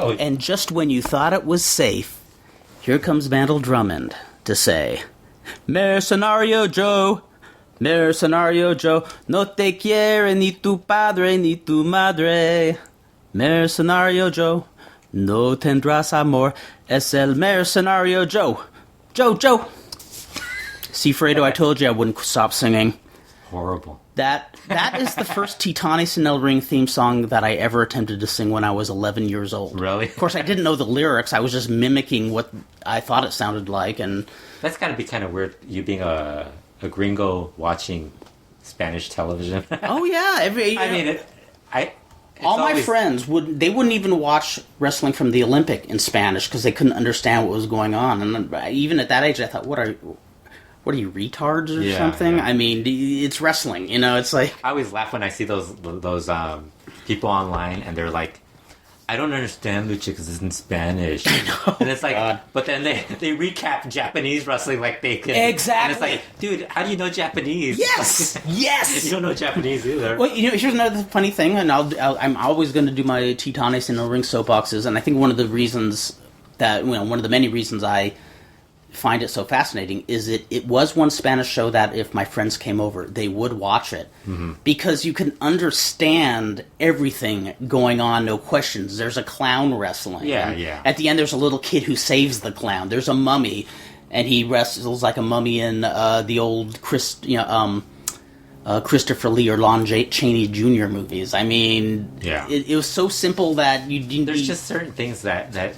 Oh. And just when you thought it was safe, here comes Vandal Drummond to say, Mercenario Joe, no te quiere ni tu padre ni tu madre. Mercenario Joe, no tendrás amor, es el Mercenario Joe. Joe. See, Fredo, I told you I wouldn't stop singing. Horrible. That is the first Titanes in El Ring theme song that I ever attempted to sing when I was 11 years old. Really? Of course, I didn't know the lyrics. I was just mimicking what I thought it sounded like, and That's got to be kind of weird, you being a gringo watching Spanish television. oh yeah, all my friends wouldn't even watch wrestling from the Olympic in Spanish because they couldn't understand what was going on. And even at that age, I thought, what are you, retards or something? Yeah. I mean, it's wrestling, it's like... I always laugh when I see those people online and they're like, I don't understand lucha because it's in Spanish. I know. And it's like, but then they recap Japanese wrestling like they can. Exactly. And it's like, dude, how do you know Japanese? Yes! Yes! You don't know Japanese either. Well, here's another funny thing, and I'm always going to do my Titanes in the Ring soapboxes, and I think one of the reasons that, one of the many reasons I find it so fascinating is it was one Spanish show that if my friends came over, they would watch it. Mm-hmm. Because you can understand everything going on, no questions. There's a clown wrestling. Yeah. At the end, there's a little kid who saves the clown. There's a mummy, and he wrestles like a mummy in the old Christopher Lee or Lon Chaney Jr. movies. I mean, it was so simple that you didn't... There's just certain things that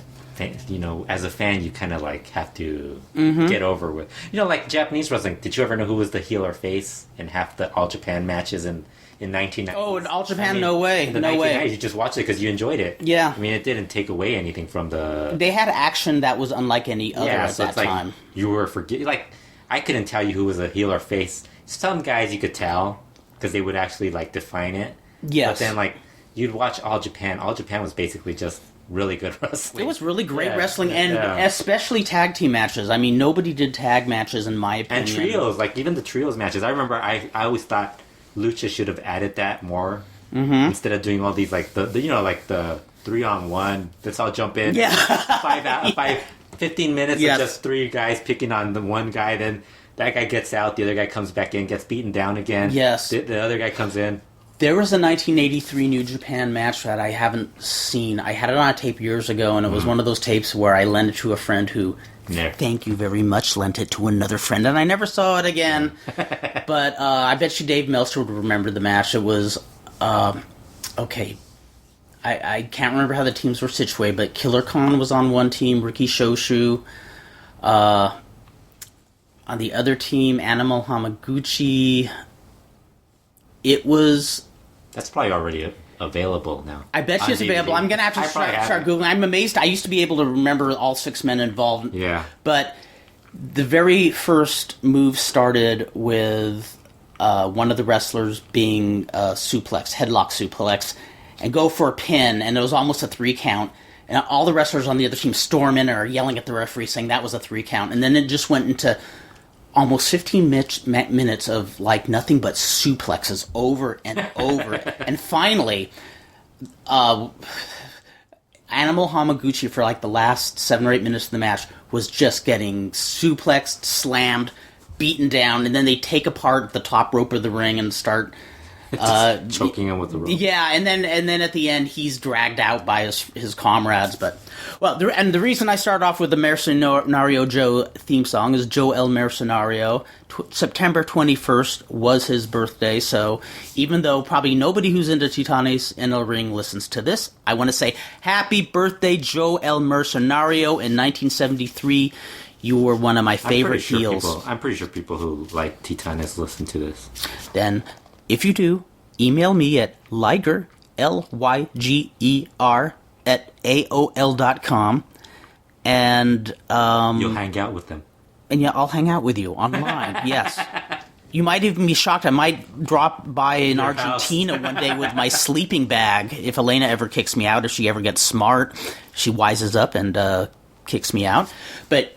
as a fan, you kind of like have to get over with. Like Japanese wrestling. Did you ever know who was the heel or face in half the All Japan matches in 1990? Oh, in All Japan, no way. In the 1990s, you just watched it because you enjoyed it. Yeah. I mean, it didn't take away anything from the... They had action that was unlike any other at that time. Like you were forgetting... Like, I couldn't tell you who was a heel or face. Some guys you could tell because they would actually, like, define it. Yes. But then, like, you'd watch All Japan. All Japan was basically just... really good wrestling. It was really great wrestling, and especially tag team matches. I mean, nobody did tag matches, in my opinion. And trios, like even the trios matches. I remember I always thought Lucha should have added that more instead of doing all these like the 3-on-1. Let's all jump in. Yeah, 15 minutes of just three guys picking on the one guy. Then that guy gets out, the other guy comes back in, gets beaten down again. Yes, the other guy comes in. There was a 1983 New Japan match that I haven't seen. I had it on a tape years ago, and it was one of those tapes where I lent it to a friend who, thank you very much, lent it to another friend, and I never saw it again. But I bet you Dave Meltzer would remember the match. It was, okay, I can't remember how the teams were situated, but Killer Khan was on one team, Riki Shoshu. On the other team, Animal Hamaguchi... It was... That's probably already available now. I bet you it's available. I'm going to have to start Googling. I'm amazed. I used to be able to remember all six men involved. Yeah. But the very first move started with one of the wrestlers being headlock suplex, and go for a pin, and it was almost a 3 count. And all the wrestlers on the other team storm in and are yelling at the referee saying that was a 3 count. And then it just went into... almost 15 minutes of, like, nothing but suplexes over and over. And finally, Animal Hamaguchi, for, like, the last 7 or 8 minutes of the match, was just getting suplexed, slammed, beaten down, and then they take apart the top rope of the ring and start... choking him with the rope. Yeah, and then at the end he's dragged out by his comrades. But the reason I start off with the Mercenario Joe theme song is Joe El Mercenario. September 21st was his birthday, so even though probably nobody who's into Titanes in El Ring listens to this, I want to say happy birthday, Joe El Mercenario. In 1973, you were one of my favorite heels. I'm pretty sure people who like Titanes listen to this. Then, if you do, email me at Liger, Lyger, @AOL.com, and... you'll hang out with them. And yeah, I'll hang out with you online, yes. You might even be shocked. I might drop by in Argentina one day with my sleeping bag. If Elena ever kicks me out, if she ever gets smart, she wises up and kicks me out. But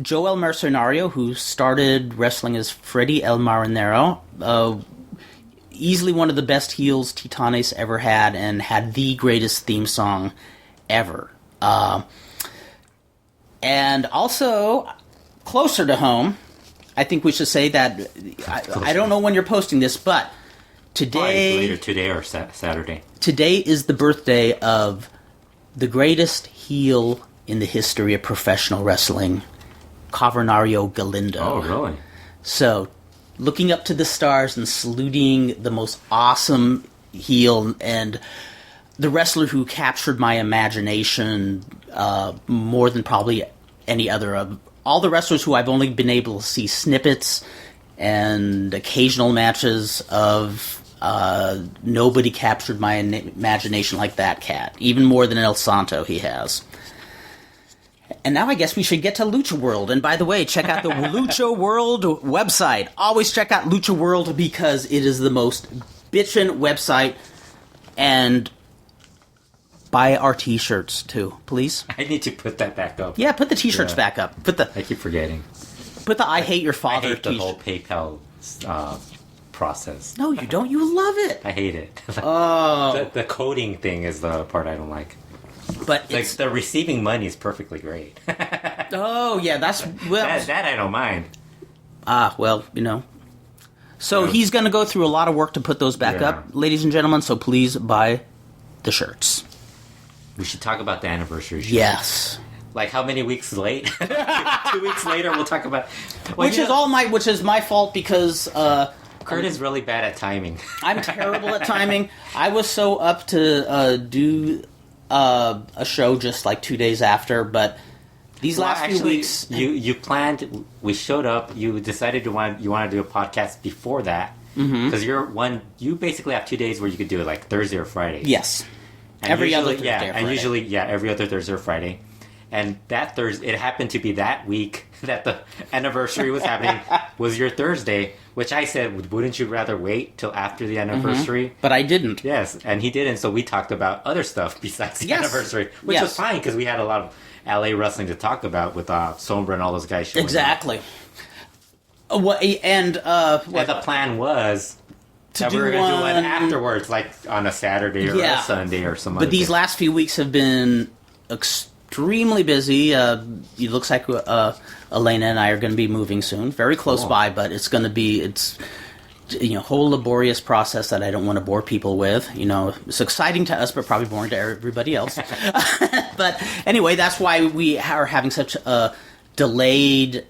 Joe El Mercenario, who started wrestling as Freddy El Marinero, easily one of the best heels Titanes ever had, and had the greatest theme song ever. And also, closer to home, I think we should say that, I don't know when you're posting this, but today... Later today or Saturday. Today is the birthday of the greatest heel in the history of professional wrestling, Cavernario Galindo. Oh, really? So, looking up to the stars and saluting the most awesome heel and the wrestler who captured my imagination more than probably any other of all the wrestlers who I've only been able to see snippets and occasional matches of. Nobody captured my imagination like that cat, even more than El Santo he has. And now I guess we should get to LuchaWorld. And by the way, check out the LuchaWorld website. Always check out LuchaWorld because it is the most bitchin' website. And buy our t-shirts too, please. I need to put that back up. Yeah, put the t-shirts back up. I keep forgetting. Put the I hate your father I hate the t-shirt. whole PayPal process. No, you don't. You love it. I hate it. Oh. The coding thing is the part I don't like. But like the receiving money is perfectly great. Oh yeah, that's that I don't mind. Well, So he's going to go through a lot of work to put those back up, ladies and gentlemen. So please buy the shirts. We should talk about the anniversary show. Yes. Like how many weeks late? 2 weeks later, we'll talk about. Which is my fault because Kurt is really bad at timing. I'm terrible at timing. I was so up to do a show just like 2 days after, but these last few weeks, you planned. We showed up. You decided you want to do a podcast before that because you basically have 2 days where you could do it like Thursday or Friday. Yes, and every other Thursday or Friday. Usually every other Thursday or Friday. And that Thursday, it happened to be that week that the anniversary was happening was your Thursday, which I said, wouldn't you rather wait till after the anniversary? But I didn't. Yes, and he didn't, so we talked about other stuff besides the anniversary, which was fine because we had a lot of LA wrestling to talk about with Sombra and all those guys showing Exactly. And the plan was that we were going to do one afterwards, like on a Saturday or a Sunday or some other But these last few weeks have been extremely busy. It looks like Elena and I are going to be moving soon, very close by, but it's going to be a whole laborious process that I don't want to bore people with. It's exciting to us, but probably boring to everybody else. But anyway, that's why we are having such a delayed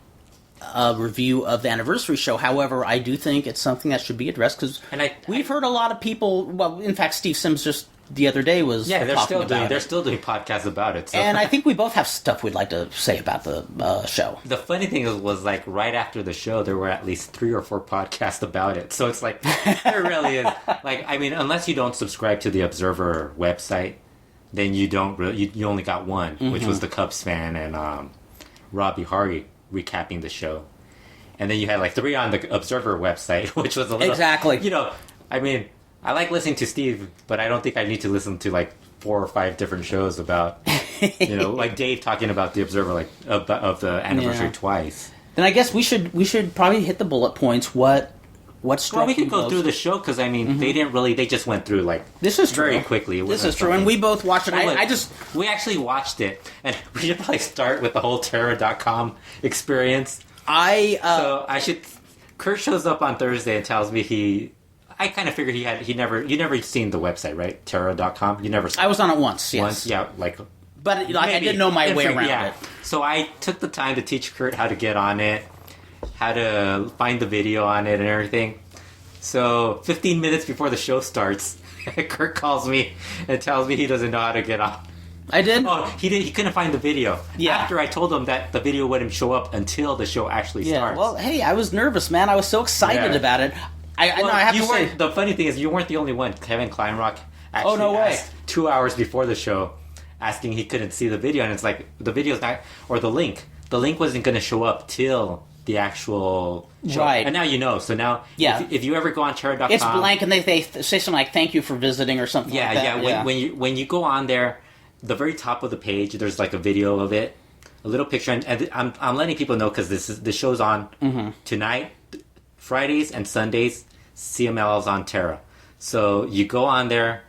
review of the anniversary show. However, I do think it's something that should be addressed because we've heard a lot of people. Well, in fact, Steve Sims just the other day was they're still doing podcasts about it. So. And I think we both have stuff we'd like to say about the show. The funny thing was like right after the show, there were at least 3 or 4 podcasts about it. So it's like there really is. Like I mean, unless you don't subscribe to the Observer website, then you don't. You only got one, which was the Cubs fan and Robbie Hardy recapping the show, and then you had like 3 on the Observer website, which was a little I mean. I like listening to Steve, but I don't think I need to listen to like 4 or 5 different shows about, like Dave talking about the Observer, like of the anniversary twice. Then I guess we should probably hit the bullet points. What struck Well, we could go through the show because I mean they just went through like this is very quickly. This is true, and we both watched it. We actually watched it, and we should probably start with the whole Terra.com experience. Kurt shows up on Thursday and tells me I kind of figured you never seen the website, right? Terra.com. You never saw I was on it once, yes. Once, yeah, like. But I didn't know my way around it. So I took the time to teach Kurt how to get on it, how to find the video on it and everything. So 15 minutes before the show starts, Kurt calls me and tells me he doesn't know how to get on. I did? Oh, he couldn't find the video. Yeah. After I told him that the video wouldn't show up until the show actually starts. Well, hey, I was nervous, man. I was so excited about it. I have to say, the funny thing is, you weren't the only one. Kevin Kleinrock actually asked 2 hours before the show, asking he couldn't see the video, and it's like the video's not, or the link wasn't going to show up till the actual show. Right. And now you know. So now, if you ever go on Terra.com, it's blank, and they say something like "Thank you for visiting" or something like that. Yeah. When you go on there, the very top of the page, there's like a video of it, a little picture, and I'm letting people know because the show's on tonight. Fridays and Sundays, CMLL is on Terra. So you go on there,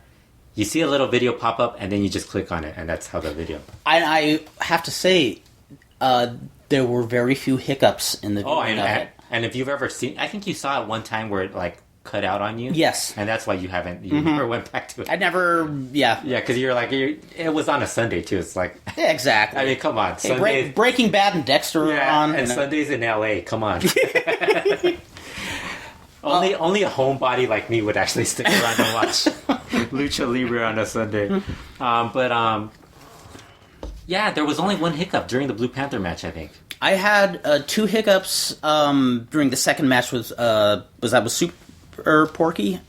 you see a little video pop up, and then you just click on it, and that's how the video. I have to say, there were very few hiccups in the video. And if you've ever seen, I think you saw it one time where it like cut out on you. Yes, and that's why you never went back to it. I never, yeah, because it was on a Sunday too. It's like exactly. I mean, come on, hey, Sundays, Breaking Bad and Dexter are on, and Sundays in LA. Come on. Only a homebody like me would actually stick around and watch Lucha Libre on a Sunday. Yeah, there was only one hiccup during the Blue Panther match, I think. I had 2 hiccups during the second match. Was Super Porky?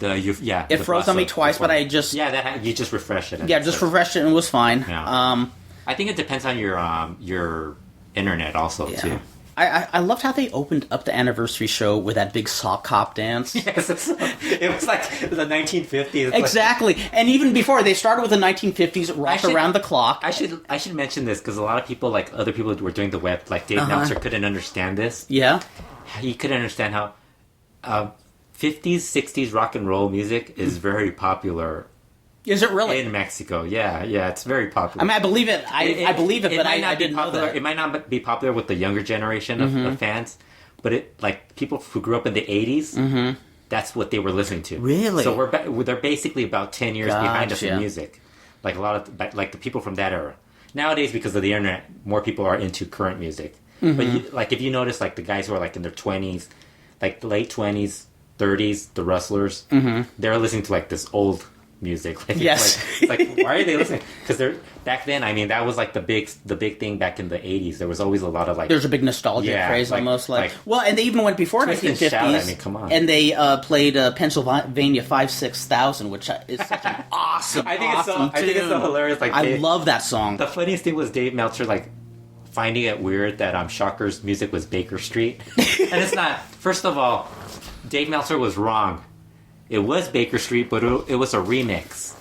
It froze on me twice, but I just you just refreshed it. Yeah, just refreshed it and it was fine. Yeah. I think it depends on your internet also too. I loved how they opened up the anniversary show with that big sock hop dance. Yes, it was like the 1950s. Exactly, and even before they started with the 1950s, rock around the clock. I should mention this because a lot of people, like other people who were doing the web, like Dave Meltzer, couldn't understand this. Yeah, he couldn't understand how 50s, 60s rock and roll music is very popular. Is it really? In Mexico, yeah, it's very popular. I mean, I believe it. I believe it, but I didn't know that. It might not be popular with the younger generation of fans, but people who grew up in the 80s, that's what they were listening to. Really? So they're basically about 10 years behind us in music. Like a lot of the people from that era. Nowadays, because of the internet, more people are into current music. But if you notice, like the guys who are like in their 20s, like the late 20s, 30s, the Rustlers, they're listening to like this old music. Yes. Like why are they listening? Because they're back then. I mean, that was like the big thing back in the 80s. There was always a lot of like. There's a big nostalgia craze, almost like. Well, and they even went before 1950s. I mean, come on. And they played Pennsylvania 5-6000, which is such an awesome. I think it's so hilarious. Like I love that song. The funniest thing was Dave Meltzer like finding it weird that Shocker's music was Baker Street, and it's not. First of all, Dave Meltzer was wrong. It was Baker Street, but it was a remix.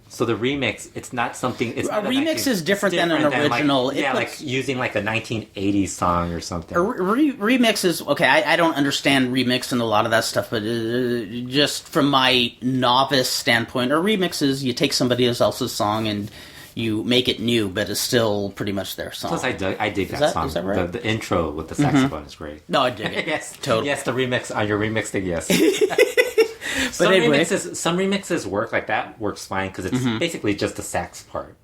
So the remix, it's not something. It's not a remix is different than an original. Like using like a 1980s song or something. Remix is okay. I don't understand remix and a lot of that stuff, but just from my novice standpoint, a remix is you take somebody else's song and you make it new, but it's still pretty much their song. Plus, I dig that song. Is that right? The intro with the saxophone is great. No, I dig it. Yes, totally. Yes, the remix on your remix thing. Yes. Some remixes work, like that works fine because it's basically just the sax part.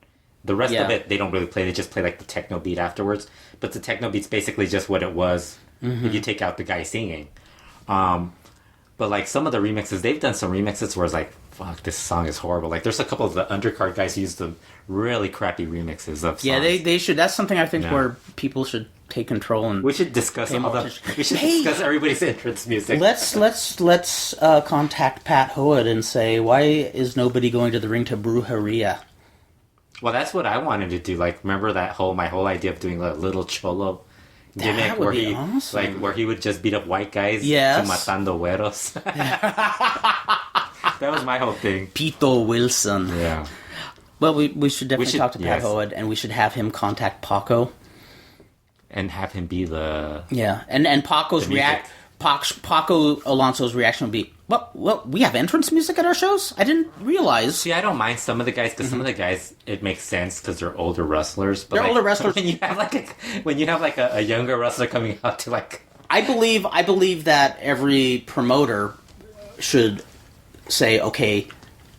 The rest of it they don't really play. They just play like the techno beat afterwards. But the techno beat's basically just what it was. If you take out the guy singing. But like some of the remixes, they've done some remixes where it's like, fuck, this song is horrible. Like there's a couple of the undercard guys who use the really crappy remixes of songs. Yeah, they should. That's something I think where people should take control and we should discuss discuss everybody's entrance music. Let's contact Pat Hood and say, why is nobody going to the ring to Brujeria? Well, that's what I wanted to do. Like, remember my whole idea of doing a little cholo gimmick where he awesome. like where he would just beat up white guys to matando güeros. That was my whole thing. Pito Wilson. Yeah. Well, we should definitely talk to Pat Hood, and we should have him contact Paco. And have him be the... Yeah, and Paco's Paco Alonso's reaction would be, well, we have entrance music at our shows? I didn't realize. See, I don't mind some of the guys, because some of the guys, it makes sense, because they're older wrestlers. But they're older wrestlers. When you have a younger wrestler coming out to like... I believe that every promoter should say, okay,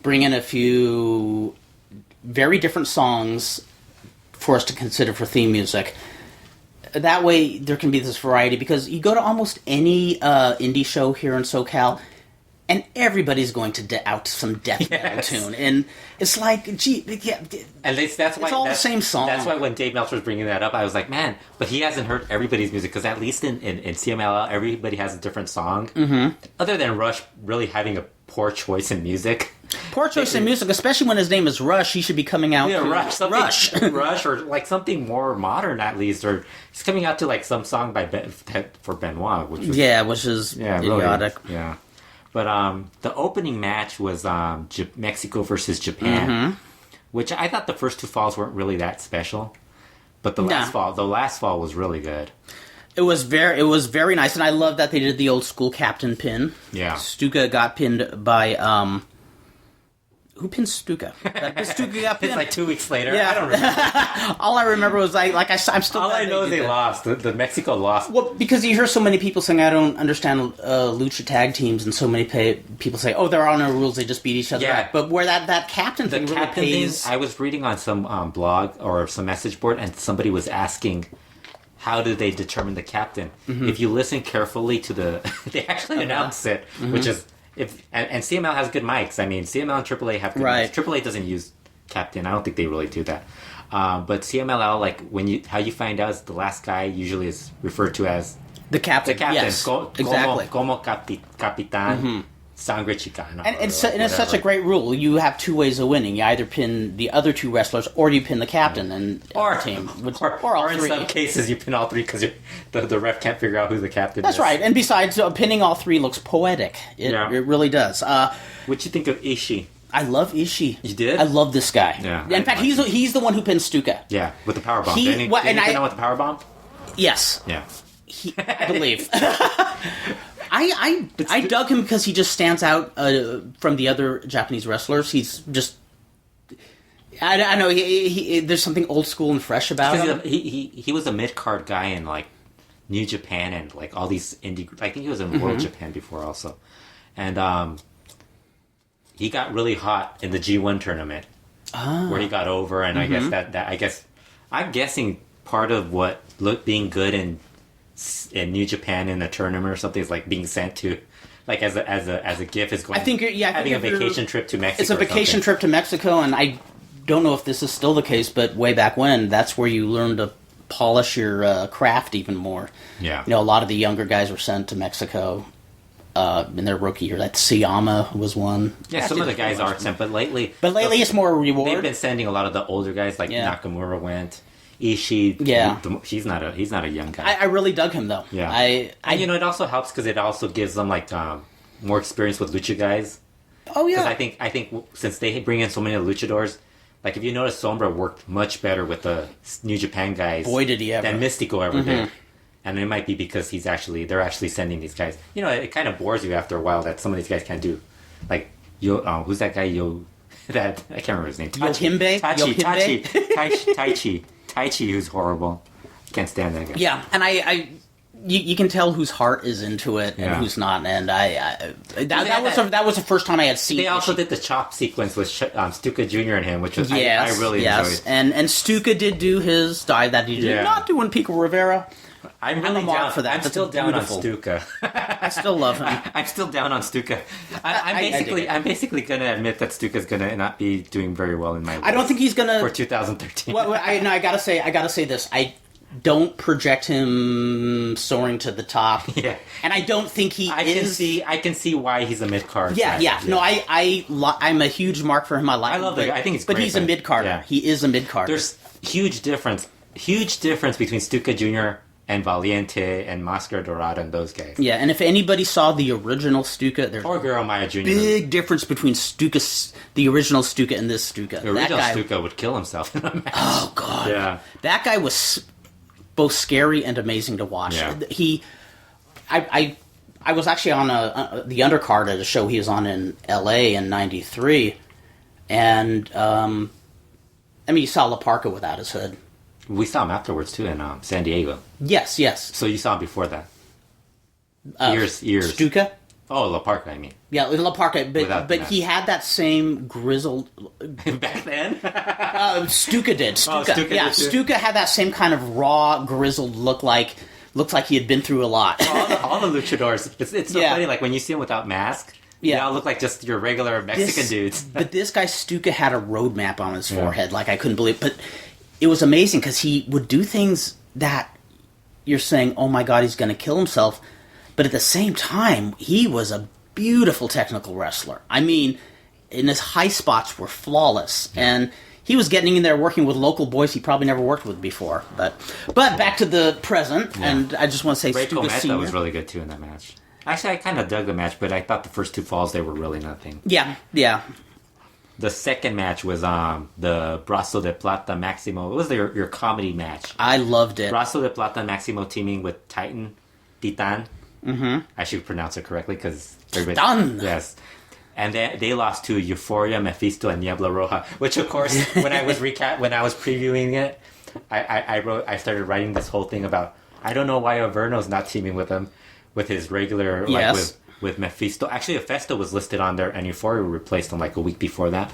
bring in a few very different songs for us to consider for theme music. That way, there can be this variety, because you go to almost any indie show here in SoCal, and everybody's going to out some death metal tune, and it's like, gee, yeah, and that's why it's all the same song. That's why when Dave Meltzer was bringing that up, I was like, man, but he hasn't heard everybody's music, because at least in CMLL, everybody has a different song. Other than Rush really having a poor choice in music. Poor choice in music, especially when his name is Rush. He should be coming out to Rush, Rush, or like something more modern at least. Or he's coming out to like some song for Benoit, which is idiotic. Really, yeah, but the opening match was Mexico versus Japan, which I thought the first two falls weren't really that special, but the last fall was really good. It was very nice, and I love that they did the old school captain pin. Yeah, Stuka got pinned by Who pinned Stuka? Stuka got pinned. It's like 2 weeks later. Yeah. I don't remember. All I remember was I'm still. All I know is they lost. The Mexico lost. Well, because you hear so many people saying, I don't understand lucha tag teams, and so many people say, oh, there are no rules, they just beat each other up. But where that captain thing really pays... I was reading on some blog or some message board, and somebody was asking, how do they determine the captain? Mm-hmm. If you listen carefully to they actually announce it, which is... And CML has good mics. I mean, CML and AAA have good mics. AAA doesn't use captain. I don't think they really do that. But CMLL, like how you find out is the last guy usually is referred to as the captain. The captain. Yes, exactly. Como capitan. Sangre Chicana. And it's such a great rule. You have two ways of winning. You either pin the other two wrestlers, or you pin the captain and the team. Or all three. In some cases, you pin all three because the ref can't figure out who the captain is. That's right. And besides, pinning all three looks poetic. It really does. What'd you think of Ishii? I love Ishii. You did? I love this guy. Yeah. In fact, he's the one who pinned Stuka. Yeah, with the powerbomb. Didn't he pin him with the powerbomb? Yes. Yeah. I believe. I dug him because he just stands out from the other Japanese wrestlers. He's just... I know, there's something old school and fresh about him. He was a mid-card guy in, like, New Japan and, like, all these indie... I think he was in World Japan before also. And he got really hot in the G1 tournament. Where he got over, and I guess I'm guessing part of what being good in New Japan in a tournament or something is like being sent to, like as a gift is going. I think having a vacation trip to Mexico. It's a vacation trip to Mexico, and I don't know if this is still the case, but way back when, that's where you learn to polish your craft even more. Yeah, a lot of the younger guys were sent to Mexico in their rookie year. That Siyama was one. Yeah, some of the guys are sent, but lately it's more reward. They've been sending a lot of the older guys, like Nakamura went. Ishii, he's not a young guy. I really dug him though. Yeah, and it also helps because it also gives them like more experience with lucha guys. Oh yeah, because I think since they bring in so many luchadors, like if you notice, Sombra worked much better with the New Japan guys. Boy, did he ever! Than Mystico ever did. And it might be because they're actually sending these guys. It kind of bores you after a while that some of these guys can't do. Like who's that guy? I can't remember his name. Taichi, who's horrible. Can't stand that guy. Yeah, and you can tell whose heart is into it and who's not. And that was the first time I had seen. They also did the chop sequence with Stuka Jr. and him, which was I really enjoyed. And Stuka did do his dive that he did not do in Pico Rivera. I'm really down for that. I'm still down on Stuka. I still love him. I'm still down on Stuka. I'm basically going to admit that Stuka's going to not be doing very well in my list. I don't think he's going to for 2013. Well, I got to say this. I don't project him soaring to the top. Yeah. And I don't think I can see why he's a mid-card. Yeah. No, I'm a huge mark for him. I love the guy. I think he's great. But he's a mid-carder. Yeah. He is a mid-carder. There's huge difference between Stuka Jr. and Valiente and Mascara Dorada and those guys. Yeah, and if anybody saw the original Stuka, there's or Guro Maya Jr. Big difference between the original Stuka and this Stuka. The original Stuka would kill himself in a match. Oh God! Yeah, that guy was both scary and amazing to watch. Yeah. I was actually on the undercard at a show he was on in L.A. in '93, and you saw La Parka without his hood. We saw him afterwards, too, in San Diego. Yes. So you saw him before that? Years. Stuka? Oh, La Parka, I mean. Yeah, La Parka, but he had that same grizzled... Back then? Stuka did. Stuka did Stuka had that same kind of raw, grizzled looked like he had been through a lot. all the luchadors. It's so funny, like, when you see him without mask... Yeah, they all look like just your regular Mexican dudes. But this guy, Stuka, had a roadmap on his forehead, like I couldn't believe. But it was amazing because he would do things that you're saying, oh my God, he's going to kill himself. But at the same time, he was a beautiful technical wrestler. I mean, and his high spots were flawless. And he was getting in there working with local boys he probably never worked with before. But back to the present, and I just want to say Stuka Sr. was really good too in that match. Actually, I kind of dug the match, but I thought the first two falls, they were really nothing. Yeah. The second match was the Brazo de Plata Maximo. It was your comedy match. I loved it. Brazo de Plata Maximo teaming with Titan. Mm-hmm. I should pronounce it correctly because everybody... Titan! Yes. And they lost to Euphoria, Mephisto, and Niebla Roja. Which, of course, when I was previewing it, I started writing this whole thing about I don't know why Averno's not teaming with him, with his regular with Mephisto. Actually, Mephisto was listed on there, and Euphoria replaced him like a week before that.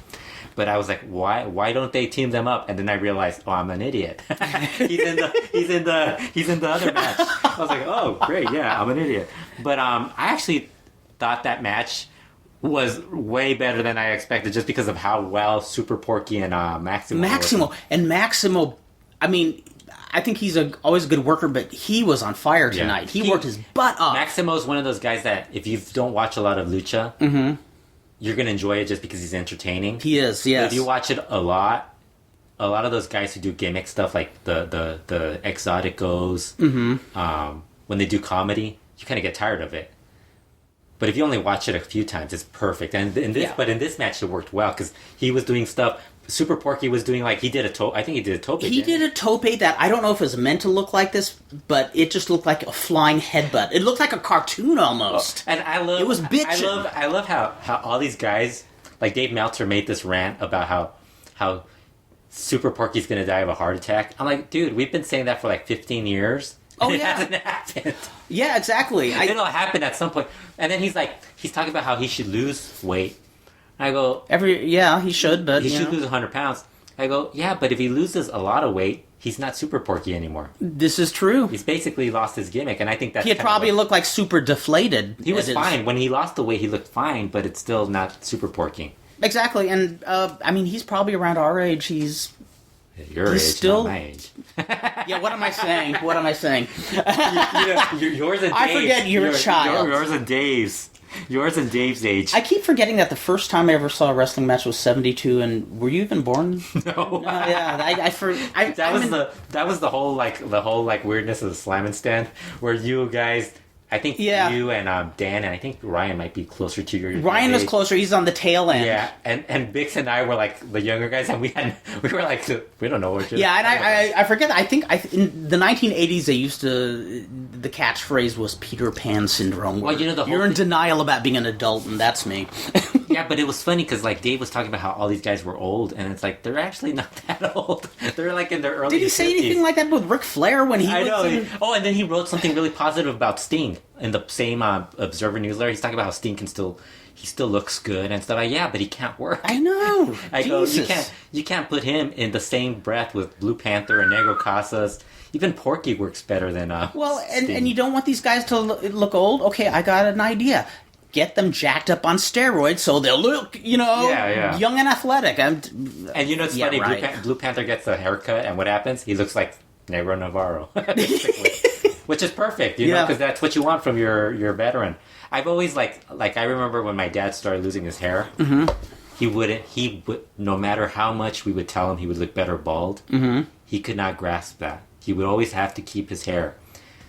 But I was like, why don't they team them up? And then I realized, oh, I'm an idiot. he's in the other match. I was like, oh, great, yeah, I'm an idiot. But I actually thought that match was way better than I expected, just because of how well Super Porky and Maximo. I mean, I think he's always a good worker, but he was on fire tonight. Yeah. He worked his butt off. Maximo's one of those guys that if you don't watch a lot of lucha, you're going to enjoy it just because he's entertaining. He is, yes. But if you watch it a lot of those guys who do gimmick stuff, like the Exoticos, when they do comedy, you kind of get tired of it. But if you only watch it a few times, it's perfect. And in this match, it worked well because he was doing stuff. Super Porky was doing I think he did a tope. He did a tope that I don't know if it was meant to look like this, but it just looked like a flying headbutt. It looked like a cartoon almost. And it was bitchin'. I love how all these guys, like Dave Meltzer, made this rant about how Super Porky's gonna die of a heart attack. I'm like, dude, we've been saying that for like 15 years. Oh, it hasn't happened. Yeah, exactly. It'll happen at some point. And then he's talking about how he should lose weight. I go, he should, but he should lose 100 pounds. I go, yeah, but if he loses a lot of weight, he's not Super Porky anymore. This is true. He's basically lost his gimmick, and I think that's he'd probably look like super deflated. He was fine when he lost the weight. He looked fine, but it's still not Super Porky. Exactly, and I mean, he's probably around our age. He's age, still not my age. Yeah, what am I saying? Yours and Dave's. I forget you're a child. Yours and Dave's age. I keep forgetting that the first time I ever saw a wrestling match was 1972, and were you even born? No. Yeah, that was the whole weirdness of the Slam and Stand, where you guys. I think you and Dan and I think Ryan might be closer to your Ryan was closer. He's on the tail end. Yeah, and Bix and I were like the younger guys, and we were like, we don't know what you're... Yeah, and I forget. I think in the 1980s they used to... The catchphrase was Peter Pan syndrome. Well, you're in denial about being an adult, and that's me. Yeah, but it was funny because like Dave was talking about how all these guys were old, and it's like they're actually not that old. They're like in their early. Did he say 50s. Anything like that with Ric Flair when he? I know. And then he wrote something really positive about Sting in the same Observer newsletter. He's talking about how Sting still looks good and stuff. Like, yeah, but he can't work. I know. I go, you can't put him in the same breath with Blue Panther and Negro Casas. Even Porky works better than and you don't want these guys to look old. Okay, I got an idea. Get them jacked up on steroids so they'll look, young and athletic. And it's funny, right. Blue Panther gets a haircut, and what happens? He looks like Negro Navarro, basically. Which is perfect, because that's what you want from your veteran. I've always I remember when my dad started losing his hair, he would, no matter how much we would tell him he would look better bald, he could not grasp that. He would always have to keep his hair.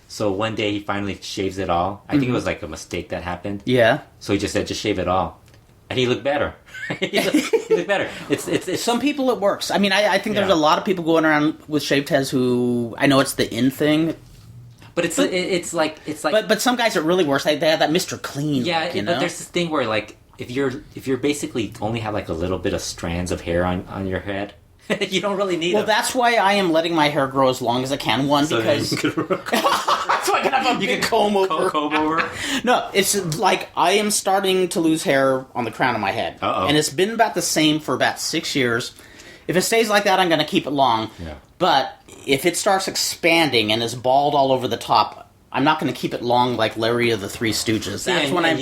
So one day he finally shaves it all. I think it was like a mistake that happened. Yeah. So he just said, just shave it all. And he looked better. he looked better. It's some people it works. I mean, I think there's a lot of people going around with shaved heads who, I know it's the in thing. But it's like. But some guys it really works. They have that Mr. Clean. Yeah, look, but there's this thing where like if you're basically only have like a little bit of strands of hair on your head. You don't really need Well, that's why I am letting my hair grow as long as I can. Because... so I can have a big comb over. No, it's like I am starting to lose hair on the crown of my head. Uh-oh. And it's been about the same for about 6 years. If it stays like that, I'm going to keep it long. Yeah. But if it starts expanding and is bald all over the top... I'm not going to keep it long like Larry of the Three Stooges.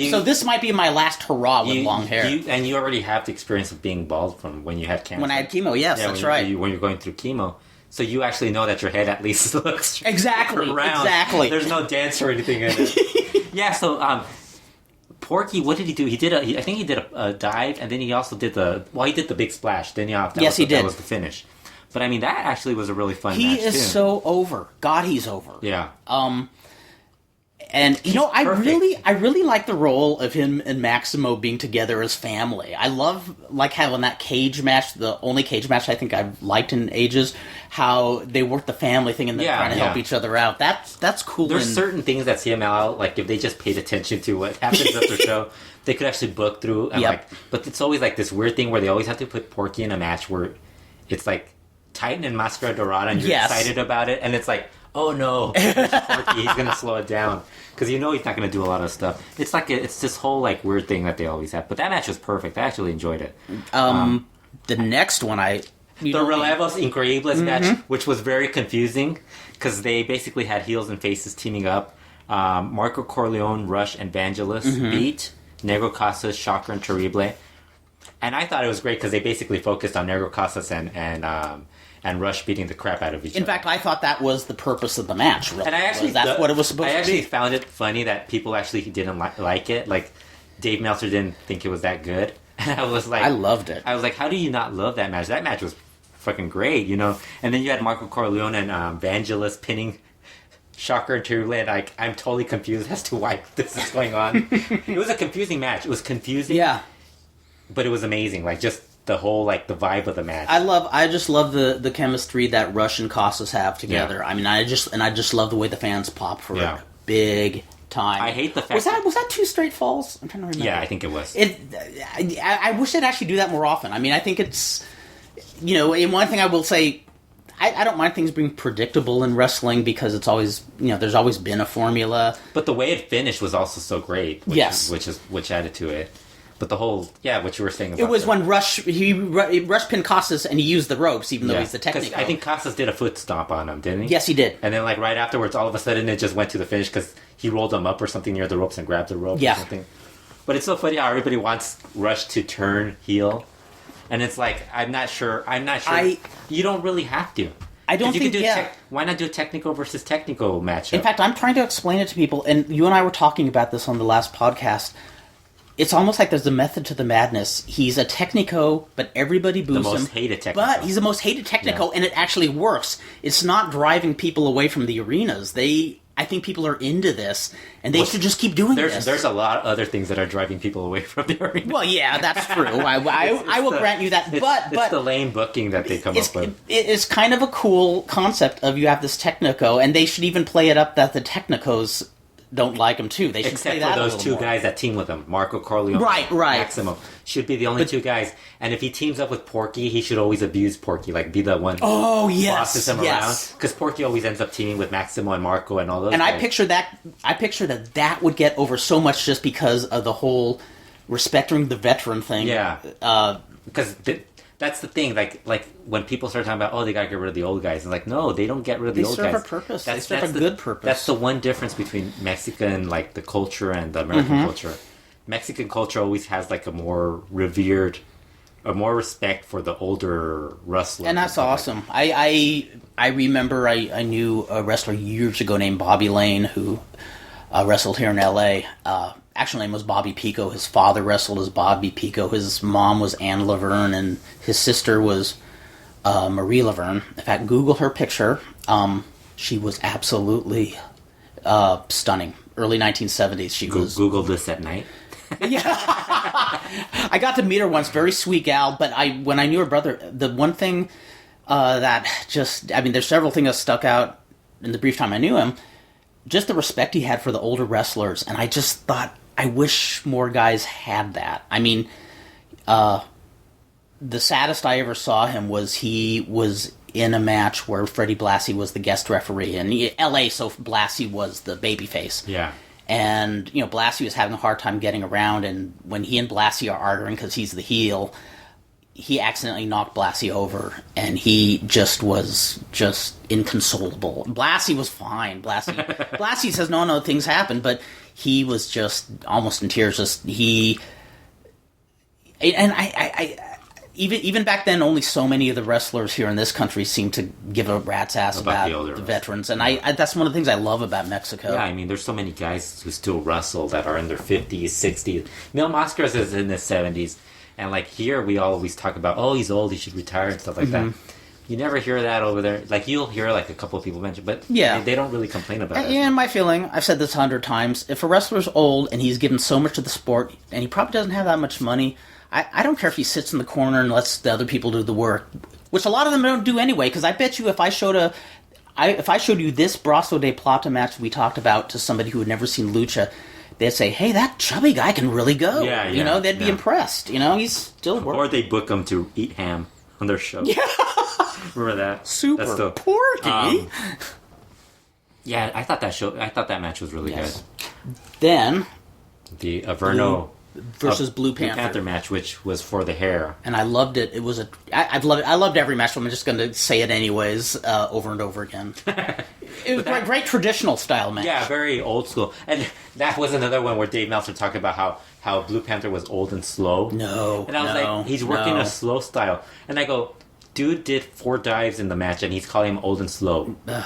So this might be my last hurrah with long hair. And you already have the experience of being bald from when you had cancer. When I had chemo, yes, that's right. When you're going through chemo. So you actually know that your head at least looks round. Exactly. There's no dance or anything in it. Yeah, so Porky, what did he do? I think he did a dive, and then he also did he did the big splash. Then he did. That was the finish. But I mean, that actually was a really fun match, He is so over. God, he's over. Yeah. And He's I perfect. really like the role of him and Maximo being together as family. I love like how in that cage match, the only cage match I think I've liked in ages, how they work the family thing and they're trying to help each other out. That's cool. There's certain things that CMLL, like if they just paid attention to what happens at the show, they could actually book through. And but it's always like this weird thing where they always have to put Porky in a match where it's like Titan and Mascara Dorada and you're excited about it, and it's like, oh no, Porky, he's gonna slow it down because he's not gonna do a lot of stuff. It's like it's this whole like weird thing that they always have. But that match was perfect. I actually enjoyed it. The next one the Relevos Increíbles match, which was very confusing because they basically had heels and faces teaming up. Marco Corleone, Rush, and Vangelis beat Negro Casas, Shocker, and Terrible. And I thought it was great because they basically focused on Negro Casas and Rush beating the crap out of each other. In fact, I thought that was the purpose of the match. Really. And I actually that's what it was supposed to be. I actually found it funny that people actually didn't like it. Like Dave Meltzer didn't think it was that good. And I was like, I loved it. I was like, how do you not love that match? That match was fucking great, you know. And then you had Marco Corleone and Vangelis pinning Shocker and Terrible. And I'm totally confused as to why this is going on. It was a confusing match. It was confusing. Yeah. But it was amazing. Like just the whole the vibe of the match. I just love the chemistry that Rush and Casas have together. Yeah. I mean, I just love the way the fans pop for it. Big time. I hate the fact was that 2 straight falls? I'm trying to remember. Yeah, I think it was. I wish they'd actually do that more often. I mean, I think it's and one thing I will say, I don't mind things being predictable in wrestling because it's always there's always been a formula. But the way it finished was also so great. Which added to it. But the whole, what you were saying about it was when Rush pinned Casas and he used the ropes, even though he's the technical. I think Casas did a foot stomp on him, didn't he? Yes, he did. And then, right afterwards, all of a sudden, it just went to the finish because he rolled him up or something near the ropes and grabbed the rope or something. But it's so funny how everybody wants Rush to turn heel. And it's like, I'm not sure. You don't really have to. I don't think, why not do a technical versus technical matchup? In fact, I'm trying to explain it to people, and you and I were talking about this on the last podcast. It's almost like there's a method to the madness. He's a technico, but everybody boos him. The most hated technico. But he's the most hated technico, and it actually works. It's not driving people away from the arenas. I think people are into this, and they should just keep doing this. There's a lot of other things that are driving people away from the arena. Well, yeah, that's true. I will grant you that. But it's the lame booking that they come up with. It's kind of a cool concept of you have this technico, and they should even play it up that the technicos don't like him too. They should Except play that for those 2 guys that team with him, Marco Corleone, right, Maximo, should be the only 2 guys. And if he teams up with Porky, he should always abuse Porky, be the one. Oh yes, bosses him around because Porky always ends up teaming with Maximo and Marco and all those. And guys. I picture that would get over so much just because of the whole respecting the veteran thing. Yeah, because. That's the thing, like when people start talking about, they gotta get rid of the old guys, and no, they don't get rid of the old guys. They serve a purpose. They serve a good purpose. That's the one difference between Mexican, the culture, and the American culture. Mexican culture always has a more revered, or more respect for the older wrestlers. And that's awesome. I remember I knew a wrestler years ago named Bobby Lane who wrestled here in L.A., actual name was Bobby Pico. His father wrestled as Bobby Pico. His mom was Anne Laverne, and his sister was Marie Laverne. In fact, Google her picture. She was absolutely stunning. Early 1970s. She was. Google this at night. Yeah, I got to meet her once. Very sweet gal. But when I knew her brother, the one thing there's several things that stuck out in the brief time I knew him. Just the respect he had for the older wrestlers, and I just thought, I wish more guys had that. I mean, the saddest I ever saw him was he was in a match where Freddie Blassie was the guest referee, and L.A., so Blassie was the babyface. Yeah. And, Blassie was having a hard time getting around, and when he and Blassie are arguing because he's the heel, he accidentally knocked Blassie over, and he just was inconsolable. Blassie was fine. Blassie says, no, things happen, but he was just almost in tears. Even back then, only so many of the wrestlers here in this country seemed to give a rat's ass about the veterans, and that's one of the things I love about Mexico. Yeah, I mean, there's so many guys who still wrestle that are in their 50s, 60s. Mil Mascaras is in his 70s. And here we always talk about, he's old, he should retire and stuff like that. You never hear that over there. Like, you'll hear, like, a couple of people mention, but they don't really complain about it. And my feeling, I've said this 100 times, if a wrestler's old and he's given so much to the sport, and he probably doesn't have that much money, I don't care if he sits in the corner and lets the other people do the work, which a lot of them don't do anyway, because I bet you if I showed you this Brasso de Plata match we talked about to somebody who had never seen Lucha, they'd say, hey, that chubby guy can really go. Yeah, they'd be impressed. He's still working. Or they book him to eat ham on their show. Yeah. Remember that? Super porky. Yeah, I thought that match was really good. Then the Averno versus Blue Panther match, which was for the hair, and I loved it. It was I loved every match. So I'm just going to say it anyways, over and over again. It was a great traditional style match. Yeah, very old school. And that was another one where Dave Meltzer talked about how Blue Panther was old and slow. And I was like, he's working a slow style. And I go, dude did 4 dives in the match, and he's calling him old and slow. I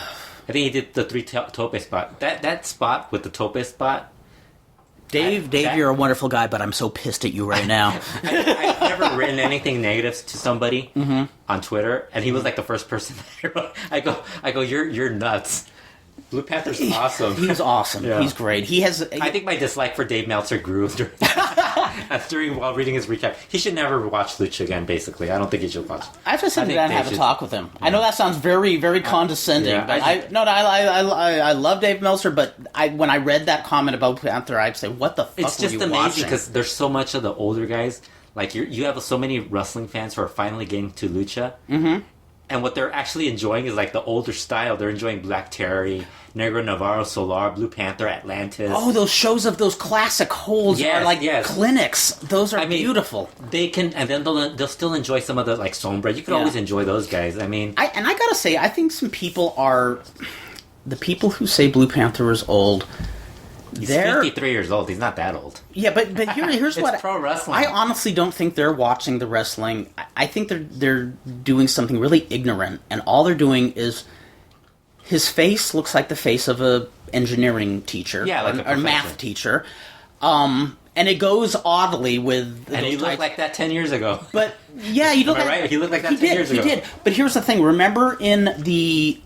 think he did the 3 tope spot. That spot with the tope spot. Dave, you're a wonderful guy, but I'm so pissed at you right now. I've never written anything negative to somebody on Twitter, and he was like the first person that I wrote. I go, you're nuts. Blue Panther's awesome. He's awesome. Yeah. He's great. I think my dislike for Dave Meltzer grew while reading his recap. He should never watch Lucha again, basically. I don't think he should watch. I have to sit down and have a talk with him. Yeah. I know that sounds very, very condescending, but I love Dave Meltzer, but when I read that comment about Panther, I'd say, what the fuck It's just amazing because there's so much of the older guys. Like, you have so many wrestling fans who are finally getting to Lucha. Mm-hmm. And what they're actually enjoying is, like, the older style. They're enjoying Black Terry, Negro Navarro, Solar, Blue Panther, Atlantis. Oh, those shows of those classic holds are like clinics. Those are beautiful. They can, and then they'll still enjoy some of the, like, Sombra. You can always enjoy those guys. I mean... I gotta say, I think some people are... The people who say Blue Panther is old... He's 53 years old. He's not that old. Yeah, but here's it's what... pro wrestling. I honestly don't think they're watching the wrestling. I think they're doing something really ignorant, and all they're doing is... His face looks like the face of a engineering teacher. Yeah, like a math teacher. And it goes oddly with... And he looked like that 10 years ago. But, yeah, you look like... right? He looked like that 10 years ago. He did. But here's the thing. Remember in the...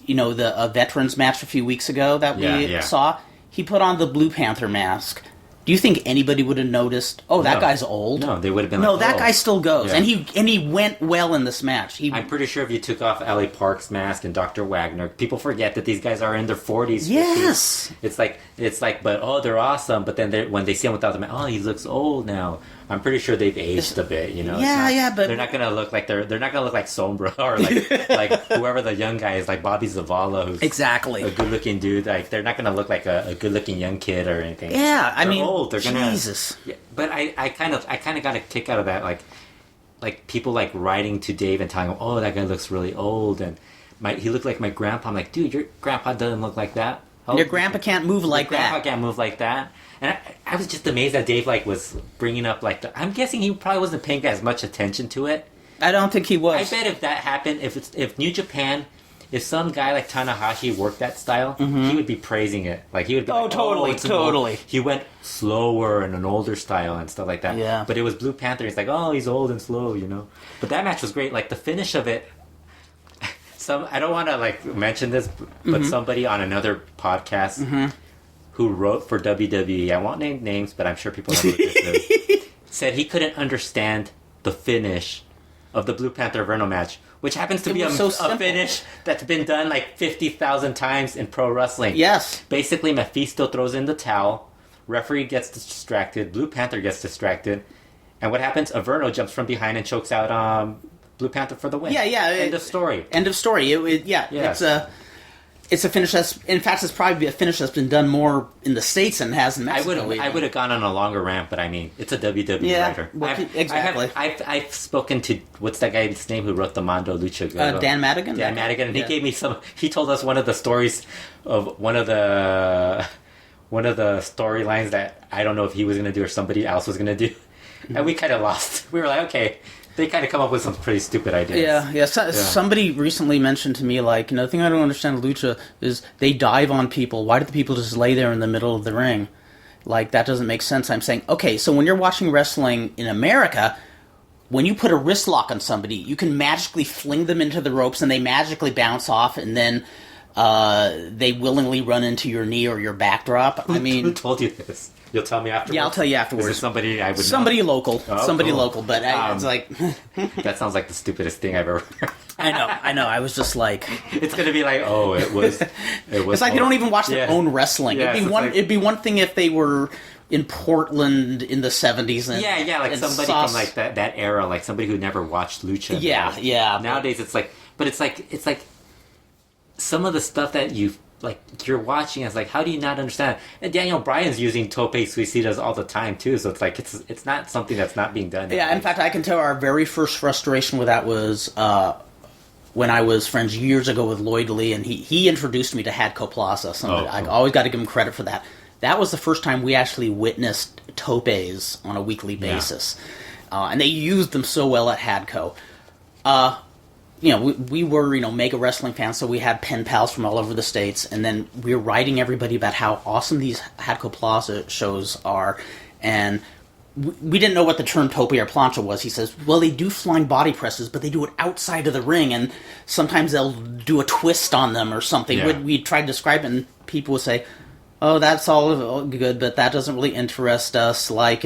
the veterans match a few weeks ago that we saw? He put on the Blue Panther mask. Do you think anybody would have noticed, that guy's old? No, they would have been like, that guy still goes. Yeah. And he went well in this match. I'm pretty sure if you took off L.A. Park's mask and Dr. Wagner, people forget that these guys are in their 40s, 50s. Yes! It's like, but, they're awesome. But then when they see him without the mask, he looks old now. I'm pretty sure they've aged a bit, but... They're not going to look like they're not going to look like Sombra or like whoever the young guy is, like Bobby Zavala, who's exactly a good-looking dude. Like, they're not going to look like a good-looking young kid or anything. Yeah, I mean... Old. They're Jesus. Yeah, but I kind of got a kick out of that, like people like writing to Dave and telling him, that guy looks really old, and he looked like my grandpa. I'm like, dude, your grandpa doesn't look like that. Your grandpa can't move like that. Grandpa can't move like that. And I was just amazed that Dave was bringing up I'm guessing he probably wasn't paying as much attention to it. I don't think he was. I bet if that happened, if New Japan, if some guy like Tanahashi worked that style, he would be praising it. Like, he would be totally. He went slower and an older style and stuff like that. Yeah. But it was Blue Panther. He's like, he's old and slow, But that match was great. Like, the finish of it, I don't want to mention this, but somebody on another podcast who wrote for WWE, I won't name names, but I'm sure people know who this is, said he couldn't understand the finish of the Blue Panther Verno match, which happens to be a finish that's been done 50,000 times in pro wrestling. Yes. Basically, Mephisto throws in the towel, referee gets distracted, Blue Panther gets distracted, and what happens? Averno jumps from behind and chokes out Blue Panther for the win. Yeah. End of story. End of story. It's a finish that's... In fact, it's probably a finish that's been done more in the States than it has in Mexico. I would have gone on a longer rant, but I mean, it's a WWE writer. Well, exactly. I've spoken to... What's that guy's name who wrote the Mondo Lucha? Dan Madigan? Dan Madigan, and he gave me some... He told us one of the stories of one of the storylines that I don't know if he was going to do or somebody else was going to do. And we kind of lost. We were like, okay... They kind of come up with some pretty stupid ideas. Yeah. Somebody recently mentioned to me, the thing I don't understand Lucha is they dive on people. Why do the people just lay there in the middle of the ring? That doesn't make sense. I'm saying, okay, so when you're watching wrestling in America, when you put a wrist lock on somebody, you can magically fling them into the ropes, and they magically bounce off, and then they willingly run into your knee or your backdrop. Who told you this? You'll tell me afterwards? Yeah, I'll tell you afterwards. Is it somebody I would know? Somebody local. Oh, somebody cool. local, but it's like... That sounds like the stupidest thing I've ever heard. I know. I was just like... It's going to be like, it was... It's like they don't even watch their own wrestling. Yeah, it'd be one thing if they were in Portland in the 70s. And, like somebody from like that era, like somebody who never watched Lucha. Yeah. Nowadays it's like... But it's like... Some of the stuff that you're watching is like, how do you not understand? And Daniel Bryan's using tope suicidas all the time too, so it's like it's not something that's not being done. Yeah, in fact, I can tell our very first frustration with that was when I was friends years ago with Lloyd Lee, and he introduced me to Hadco Plaza. So cool. I always got to give him credit for that. That was the first time we actually witnessed topes on a weekly basis, and they used them so well at Hadco. We were, mega wrestling fans, so we had pen pals from all over the states, and then we were writing everybody about how awesome these Hadco Plaza shows are, and we didn't know what the term tope or plancha was. He says, well, they do flying body presses, but they do it outside of the ring, and sometimes they'll do a twist on them or something. Yeah. We tried to describe it, and people would say, oh, that's all good, but that doesn't really interest us, like,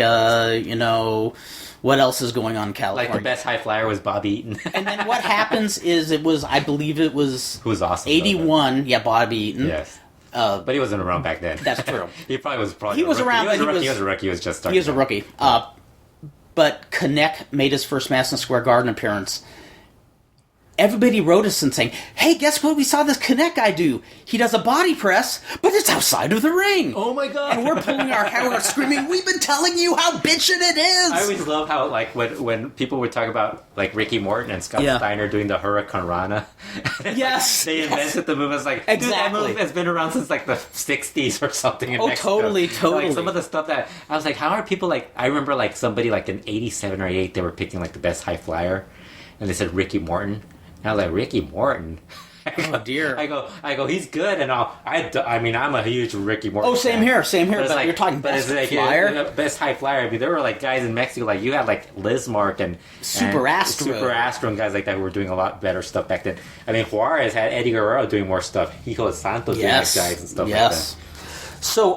what else is going on in California? Like the best high flyer was Bob Eaton. And then what happens is I believe it was... Who was awesome. 81, Bob Eaton. Yes. But he wasn't around back then. That's true. He was a He was around, he was a rookie. He was just starting. He was a rookie. But Konnan made his first Madison Square Garden appearance. Everybody wrote us and saying, hey, guess what we saw this Konnan guy do? He does a body press, but it's outside of the ring. Oh my god. And we're pulling our hair, we're screaming, we've been telling you how bitchin' it is! I always love how, like, when people would talk about, like, Ricky Morton and Scott Steiner doing the Hurricane Rana. Yes. They invented the move. It's like, exactly. Dude, that move has been around since, like, the 60s or something in Mexico. Totally. Like, some of the stuff that... I was like, how are people, like... I remember, like, somebody, like, in 87 or 88, they were picking, like, the best high flyer. And they said Ricky Morton. And I was like, Ricky Morton? Oh, dear. I go, he's good and all. I mean, I'm a huge Ricky Morton fan. Same here. But like, you're talking best flyer? Best high flyer. I mean, there were, like, guys in Mexico, like, you had, like, Lismark and... Super Astro and guys like that who were doing a lot better stuff back then. I mean, Juarez had Eddie Guerrero doing more stuff. Hijo de Santos doing, like, guys and stuff like that. So,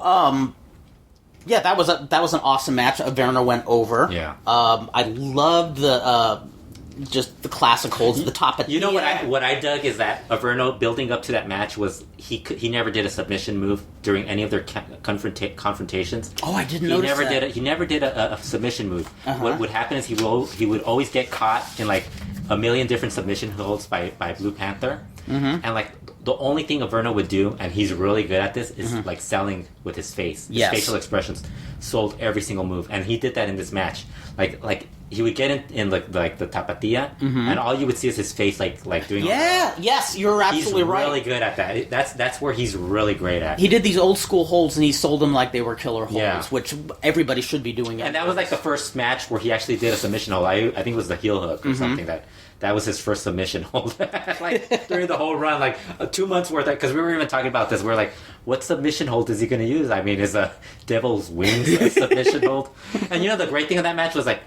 that was an awesome match. Averno went over. Yeah. I loved the... just the classic holds at the top. You know what I dug is that Averno building up to that match was he never did a submission move during any of their confrontations. Oh, I didn't notice that. He never did a submission move. What would happen is he would always get caught in like a million different submission holds by Blue Panther, and like the only thing Averno would do, and he's really good at this, is like selling with his face, his facial expressions, sold every single move, and he did that in this match. Like he would get in like the tapatia, and all you would see is his face like doing. Yeah, yes, you're absolutely right. He's really good at that. That's where he's really great at. He did these old school holds, and he sold them like they were killer holds, which everybody should be doing. And that was like the first match where he actually did a submission hold. I think it was the heel hook or something that was his first submission hold. Like during the whole run, like 2 months worth. Because we were even talking about this. We're like, what submission hold is he going to use? I mean, is a Devil's Wings a submission hold? And the great thing of that match was like,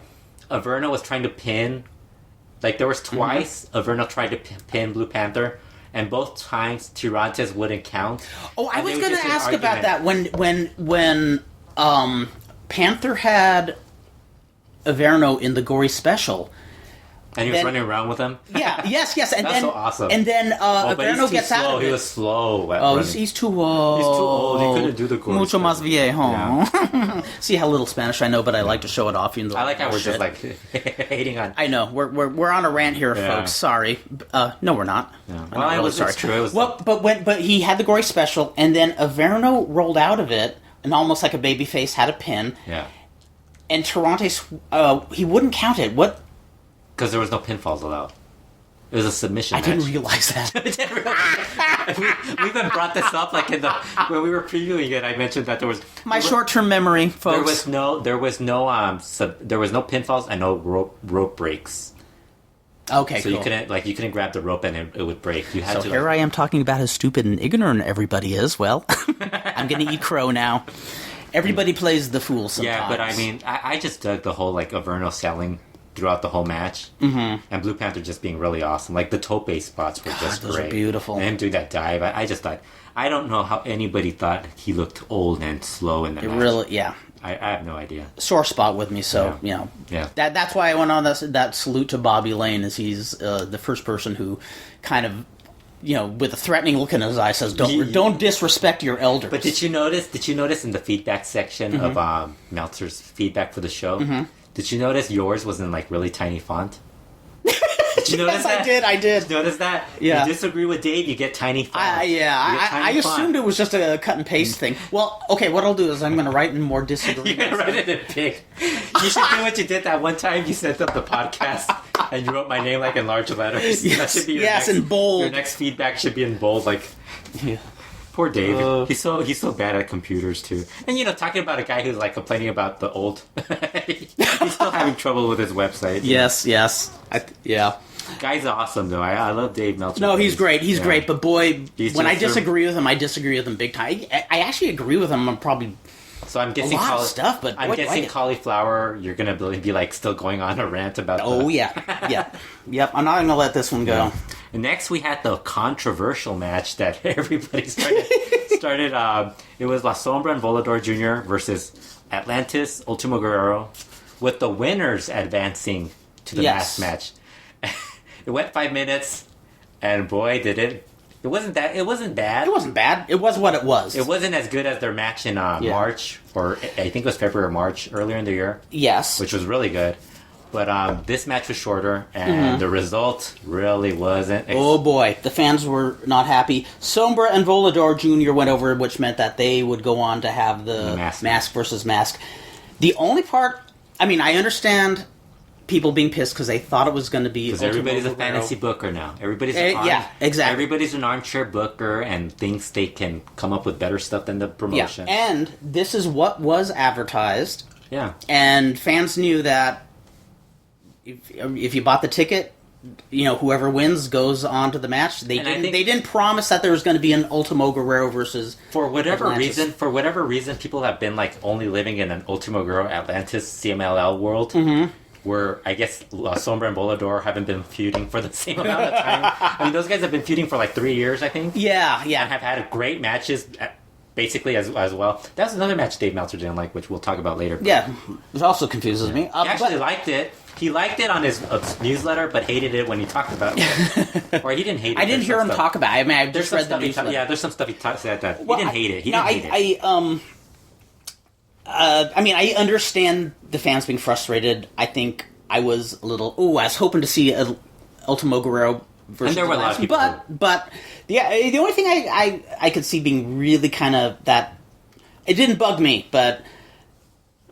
Averno was trying to pin. Like there was twice Averno tried to pin Blue Panther, and both times Tirantes wouldn't count. Oh, I was going to ask about that when Panther had Averno in the Gory Special. And he was running around with him? Yeah, yes. And that's then, so awesome. And then Averno gets out of it. He was slow. He's too old. He's too old. He couldn't do the Gory. Mucho más viejo. Yeah. See how little Spanish I know, but I like to show it off. Even though I like how we're just like hating on. I know we're on a rant here, folks. Sorry. No, we're not. Yeah. Well, I was sorry. True. It was but he had the Gory Special, and then Averno rolled out of it, and almost like a baby face had a pin. Yeah. And Tirantes, he wouldn't count it. What? Because there was no pinfalls allowed. It was a submission match. I didn't realize that. We even brought this up like when we were previewing it. I mentioned that there was short-term memory, folks. There was no pinfalls and no rope breaks. Okay, so cool. you couldn't grab the rope and it would break. You had to. Here I am talking about how stupid and ignorant everybody is. Well, I'm going to eat crow now. Everybody plays the fool sometimes. Yeah, but I mean, I just dug the whole like Averno selling throughout the whole match. Mm-hmm. And Blue Panther just being really awesome. Like, the tope spots were just those great. are beautiful. And him doing that dive, I just thought... I don't know how anybody thought he looked old and slow in the match. Really, yeah. I have no idea. Sore spot with me, so, That's why I went on that salute to Bobby Lane, as he's the first person who kind of, with a threatening look in his eye says, don't disrespect your elders. But did you notice in the feedback section of Meltzer's feedback for the show, did you notice yours was in, like, really tiny font? Did you notice that? I did. Did you notice that? Yeah. You disagree with Dave, you get tiny font. I assumed it was just a cut and paste thing. Well, okay, what I'll do is I'm going to write in more disagreements. You're going to write it in big. You should do what you did that one time. You sent up the podcast and you wrote my name, like, in large letters. Yes, that should be your in bold. Your next feedback should be in bold, like... Yeah. Poor Dave. He's so bad at computers too. And talking about a guy who's like complaining about the old, he's still having trouble with his website. Yes. Guy's awesome though. I love Dave Meltzer. No, he's great. He's great. But boy, when I disagree with him, I disagree with him big time. I actually agree with him on probably. So I'm guessing a lot of stuff, but I'm guessing Cauliflower. You're gonna be like still going on a rant about. Oh yep. I'm not gonna let this one go. Yeah. And next we had the controversial match that everybody started. It was La Sombra and Volador Jr. versus Atlantis, Ultimo Guerrero, with the winners advancing to the last match. It went 5 minutes, and boy, did it. It wasn't bad. It wasn't bad. It was what it was. It wasn't as good as their match in March, or I think it was February or March, earlier in the year. Yes. Which was really good. But this match was shorter, and the result really wasn't. Oh boy, the fans were not happy. Sombra and Volador Jr. went over, which meant that they would go on to have the mask versus mask. The only part, I understand people being pissed because they thought it was going to be... Because everybody's a fantasy booker now. Exactly. Everybody's an armchair booker and thinks they can come up with better stuff than the promotion. Yeah. And this is what was advertised. Yeah. And fans knew that if you bought the ticket, whoever wins goes on to the match. They didn't promise that there was going to be an Ultimo Guerrero versus for whatever Atlantis. reason, people have been like only living in an Ultimo Guerrero Atlantis CMLL world. Where I guess La Sombra and Volador haven't been feuding for the same amount of time. Those guys have been feuding for like 3 years, I think. Yeah. And have had great matches, basically as well. That's another match Dave Meltzer didn't like, which we'll talk about later. Yeah, which also confuses me. He actually liked it. He liked it on his newsletter, but hated it when he talked about it. Or he didn't hate it. I didn't hear him talk about it. I just read the newsletter. There's some stuff he said that he didn't hate it. He didn't hate it. I understand the fans being frustrated. I think I was a little... I was hoping to see an Ultimo Guerrero versus... And there were a lot of people. But the only thing I could see being really kind of that... It didn't bug me, but...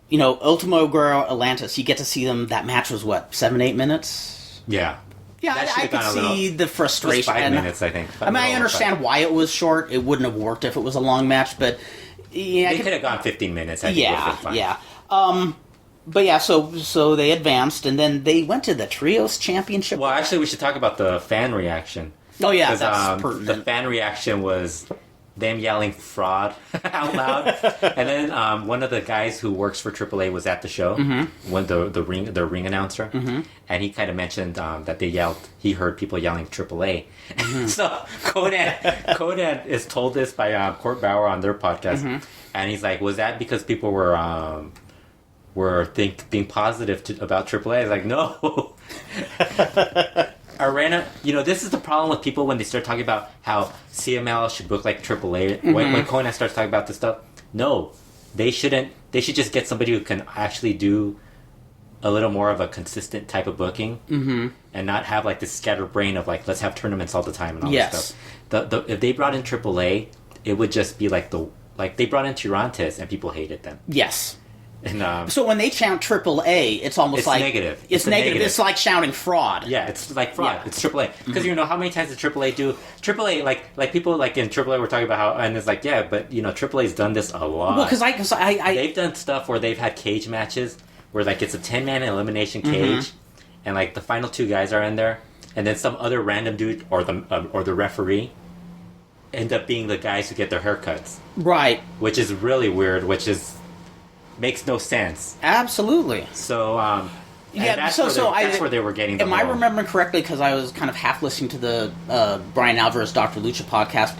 Ultimo Guerrero, Atlantis, you get to see them... That match was, 7-8 minutes? Yeah. Yeah, I could see the frustration. 5 minutes, I think. I understand why it was short. It wouldn't have worked if it was a long match, but... Yeah, they could have gone 15 minutes. I think it would have been fine. But yeah, so they advanced, and then they went to the Trios Championship. Well, actually, we should talk about the fan reaction. Oh yeah, that's pertinent. The fan reaction was them yelling "fraud" out loud, and then one of the guys who works for AAA was at the show, when the ring announcer, and he kind of mentioned that they yelled. He heard people yelling AAA. So Konnan is told this by Court Bauer on their podcast, and he's like, "Was that because people were being positive about AAA?" I was like, "No." Arena, this is the problem with people when they start talking about how CML should book like AAA. When Konnan starts talking about this stuff, no, they shouldn't. They should just get somebody who can actually do a little more of a consistent type of booking, and not have like this scatterbrain of like, let's have tournaments all the time and all this stuff. If they brought in AAA, it would just be like they brought in Tirantes and people hated them. Yes. And, so when they chant AAA, it's almost like... negative. It's negative. It's like shouting fraud. Yeah, it's like fraud. Yeah. It's AAA. Because how many times did AAA do... AAA, like people like in AAA were talking about how... And it's like, yeah, but, AAA's done this a lot. Well, because I... They've done stuff where they've had cage matches where, like, it's a 10-man elimination cage, and, like, the final 2 guys are in there, and then some other random dude or the referee end up being the guys who get their haircuts. Right. Which is really weird, makes no sense. Absolutely. So, Yeah, that's where they were getting the Am I remembering correctly, because I was kind of half listening to the Brian Alvarez Dr. Lucha podcast,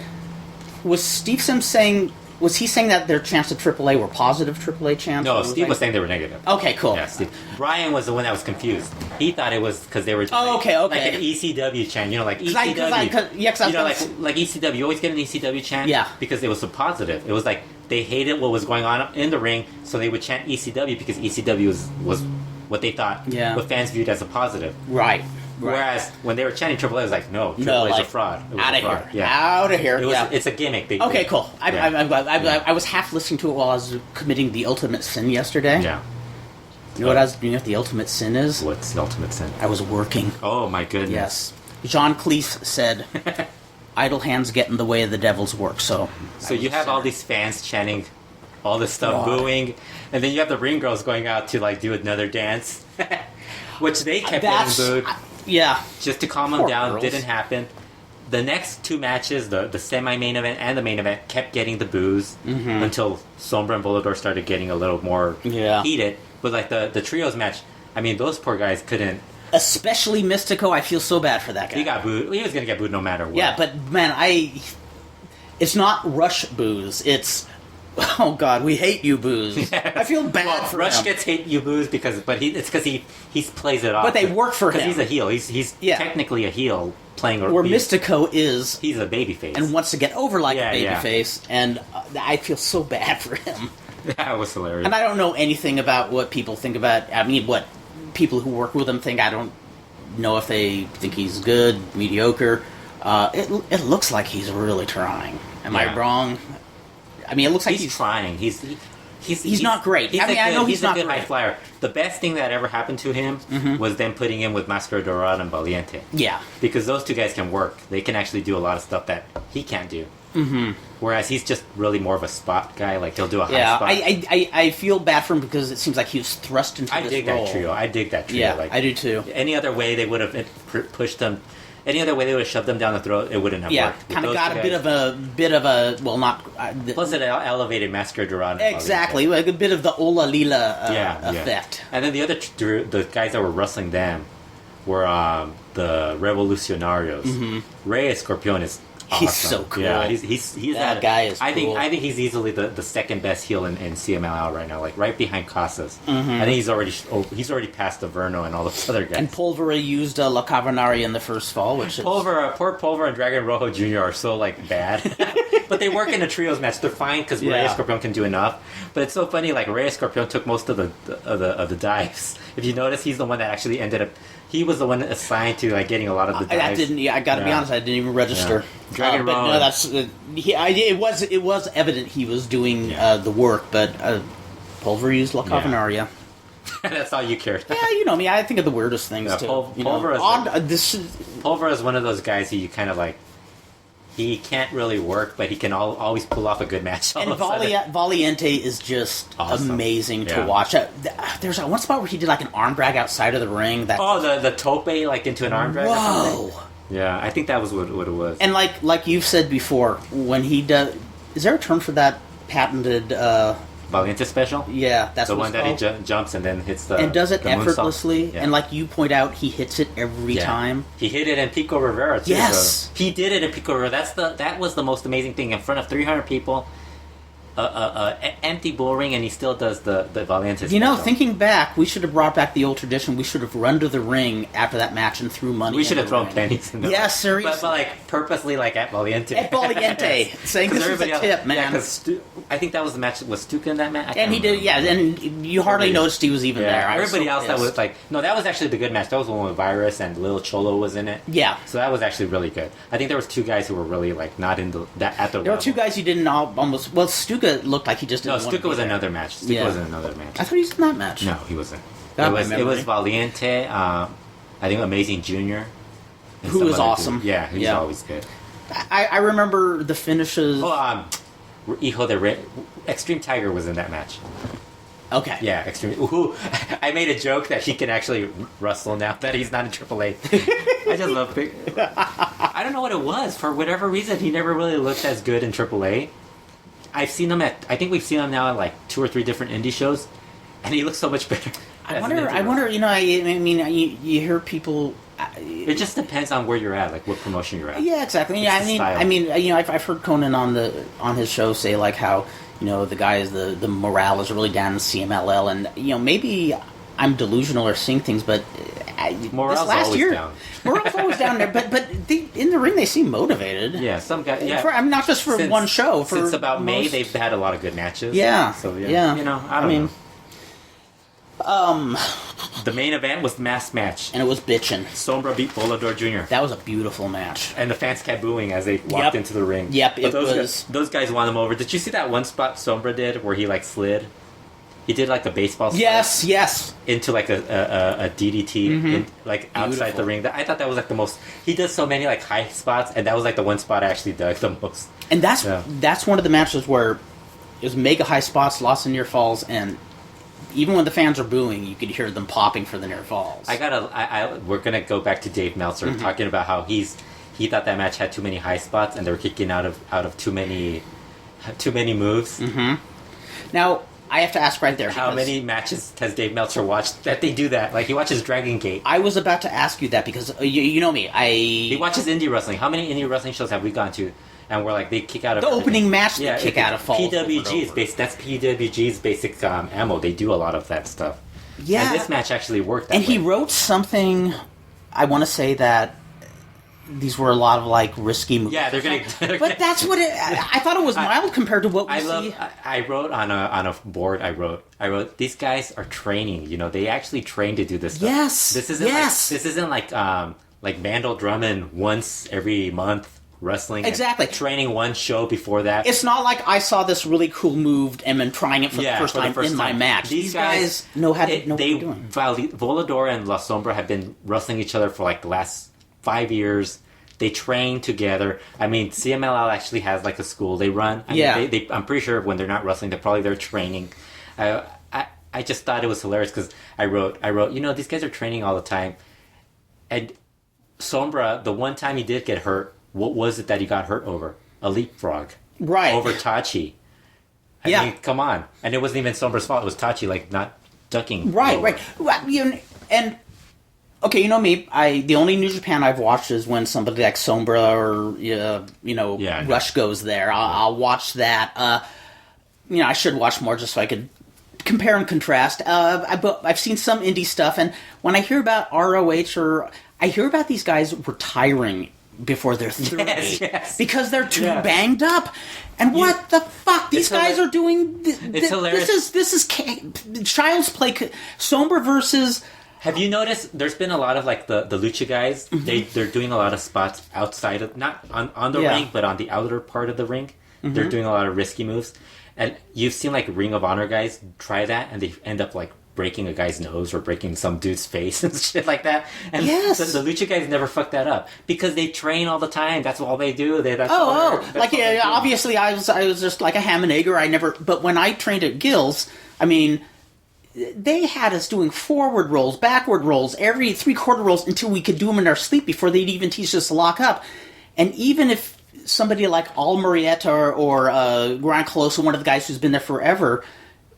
was Steve Sims saying... Was he saying that their chants to AAA were positive AAA chants? No, Steve was saying they were negative. Okay, cool. Yeah, Steve. Brian was the one that was confused. He thought it was because they were like an ECW chant. Like ECW. Like ECW. You always get an ECW chant. Yeah. Because it was so positive. It was like they hated what was going on in the ring, so they would chant ECW because ECW was what they thought, what fans viewed as a positive. Right. Whereas when they were chanting AAA, it was like, no, AAA is a fraud. Out of here. Yeah. Out of here. It's a gimmick. Okay, cool. I'm glad. I was half listening to it while I was committing the ultimate sin yesterday. Yeah. You know what the ultimate sin is? What's the ultimate sin? I was working. Oh, my goodness. Yes. Jean Cleese said, idle hands get in the way of the devil's work, so you have all these fans chanting all this stuff, booing, and then you have the ring girls going out to, like, do another dance, which they kept getting booed. Yeah. Just to calm them down. Girls. Didn't happen. The next two matches, the semi-main event and the main event, kept getting the boos until Sombra and Volador started getting a little more heated. But like the trios match, I mean, those poor guys couldn't. Especially Mystico, I feel so bad for that guy. He got booed. He was going to get booed no matter what. Yeah, but man, it's not Rush boos. It's... Oh God, we hate you, boos. Yeah. I feel bad for Rush him. gets hate you, boos, it's because he plays it off. But they work for him. Because he's a heel. He's technically a heel playing. Where Mystico is, he's a babyface and wants to get over like a babyface, and I feel so bad for him. That was hilarious. And I don't know anything about what people think about. I mean, what people who work with him think. I don't know if they think he's good, mediocre. It looks like he's really trying. Am I wrong? I mean, it looks like he's trying. He's not great. I know he's not a good great. High flyer. The best thing that ever happened to him was them putting him with Máscara Dorada and Valiente. Yeah. Because those two guys can work. They can actually do a lot of stuff that he can't do. Mm-hmm. Whereas he's just really more of a spot guy. Like, he'll do a high spot. I feel bad for him because it seems like he was thrust into this role. I dig that trio. Yeah, like, I do too. Any other way they would have pushed them... Any other way they would have shoved them down the throat, it wouldn't have worked. Yeah, kind of got a bit of a well, not. Plus, it elevated Máscara Dorada. Exactly, like a bit of the Ola Lila effect. And then the guys that were wrestling them were the Revolucionarios. Mm-hmm. Rey Escorpión is awesome. He's so cool. Yeah, he's that guy is. I cool. think he's easily the second best heel in CMLL right now, like right behind Casas. Mm-hmm. I think he's already passed the Verno and all those other guys. And Pulvera used La Cavernaria in the first fall, which is... Poor Pulvera and Dragon Rojo Jr. are so like bad, but they work in a trios match. They're fine because Rey Escorpión can do enough. But it's so funny, like Rey Escorpión took most of the dives. If you notice, he's the one that actually ended up. He was the one assigned to like getting a lot of the dives. I got to be honest, I didn't even register. Yeah. Dragon Rojo. No, that's it was evident he was doing the work, but Pulver used La Cavernaria. That's all you cared. Yeah, you know me. I think of the weirdest things too. Pulver is one of those guys who you kind of like. He can't really work, but he can always pull off a good match. And Valiente is just amazing to watch. There's one spot where he did like an arm drag outside of the ring. The tope like into an arm drag. Whoa! Yeah, I think that was what it was. And like you've said before, when he does, is there a term for that patented? Valiente special? Yeah, that's the one that he jumps and then hits the... And does it effortlessly, and like you point out, he hits it every time. He hit it in Pico Rivera, too. Yes! So he did it in Pico Rivera. That was the most amazing thing. In front of 300 people, empty bull ring, and he still does the Valiente special. You know, thinking back, we should have brought back the old tradition. We should have run to the ring after that match and threw money. We should have thrown pennies in the ring. Seriously. But like, purposely, like, at Valiente. At Valiente. Saying this is a tip, man. Yeah, because I think that was the match. Was Stuka in that match? And he did, and you hardly noticed he was even there. Everybody else that was like... No, that was actually the good match. That was the one with Virus and Lil Cholo was in it. Yeah. So that was actually really good. I think there was two guys who were really, like, not in at the There were two guys who didn't almost... Well, Stuka looked like he just didn't Stuka was another match. Stuka was in another match. I thought he was in that match. No, he wasn't. It was Valiente, I think Amazing Jr. Who was awesome. Yeah, he's always good. I remember the finishes... Extreme Tiger was in that match. Okay. Yeah, Extreme... Ooh, I made a joke that he can actually wrestle now that he's not in AAA. I just love it. I don't know what it was. For whatever reason, he never really looked as good in AAA. I've seen him I think we've seen him now at like 2 or 3 different indie shows, and he looks so much better. I wonder. You know, I mean, you hear people. It just depends on where you're at, like what promotion you're at. Yeah, exactly. Yeah, I mean, you know, I've heard Konnan on his show say like how, you know, the guys, the morale is really down in CMLL, and you know, maybe I'm delusional or seeing things, but morale's always down. Morale's always down there, but in the ring they seem motivated. Yeah, some guys. Yeah, I mean, not just for one show. Since about May, they've had a lot of good matches. Yeah. So yeah. You know, I don't know. The main event was the mass match. And it was bitchin'. Sombra beat Volador Jr. That was a beautiful match. And the fans kept booing as they walked into the ring. Yep, but those guys won them over. Did you see that one spot Sombra did where he like slid? He did like a baseball slide. Yes. Into like a DDT, like outside the ring. I thought that was like the most... He does so many like high spots, and that was like the one spot I actually dug the most. And that's one of the matches where it was mega high spots, lots of near falls, and even when the fans are booing, you could hear them popping for the near falls. We're gonna go back to Dave Meltzer talking about how he thought that match had too many high spots and they were kicking out of too many moves. Now I have to ask right there. How many matches has Dave Meltzer watched that they do that? Like he watches Dragon Gate. I was about to ask you that because you know me. He watches indie wrestling. How many indie wrestling shows have we gone to? And we're like, they kick out of... The opening match, they kick out of falls. PWG's that's PWG's basic ammo. They do a lot of that stuff. Yeah. And this match actually worked that And way. he wrote something, I want to say that these were a lot of, like, risky moves. Yeah, they're going to... But that's what it... I thought it was mild compared to what we see. I wrote on a board, I wrote, these guys are training. You know, they actually train to do this stuff. Yes. This isn't like Vandal Drummond once every month. Wrestling, exactly. Training one show before that. It's not like I saw this really cool move and I'm trying it for the first time in my match. These guys know how to know what they're doing. Volador and La Sombra have been wrestling each other for like the last 5 years. They train together. I mean, CMLL actually has like a school they run. I'm pretty sure when they're not wrestling, they're training. I just thought it was hilarious because I wrote, you know, these guys are training all the time. And Sombra, the one time he did get hurt, what was it that he got hurt over? A leapfrog. Right. Over Tachi. I mean, come on. And it wasn't even Sombra's fault. It was Tachi, like, not ducking. Right. And, okay, you know me. The only New Japan I've watched is when somebody like Sombra or, Rush goes there. I'll watch that. I should watch more just so I could compare and contrast. I've seen some indie stuff, and when I hear about ROH I hear about these guys retiring before they're 30 because they're too banged up. And what the fuck? These guys are doing... It's hilarious. This is child's play. Sombra versus... Have you noticed there's been a lot of like the Lucha guys, they're doing a lot of spots outside of... Not on the ring, but on the outer part of the ring. They're doing a lot of risky moves. And you've seen like Ring of Honor guys try that and they end up like breaking a guy's nose or breaking some dude's face and shit like that. And the Lucha guys never fuck that up because they train all the time. That's all they do. Obviously I was just like a ham and egger. But when I trained at Gills, I mean, they had us doing forward rolls, backward rolls, every 3/4 rolls until we could do them in our sleep before they'd even teach us to lock up. And even if somebody like Al Murrieta or Gran Coloso, one of the guys who's been there forever,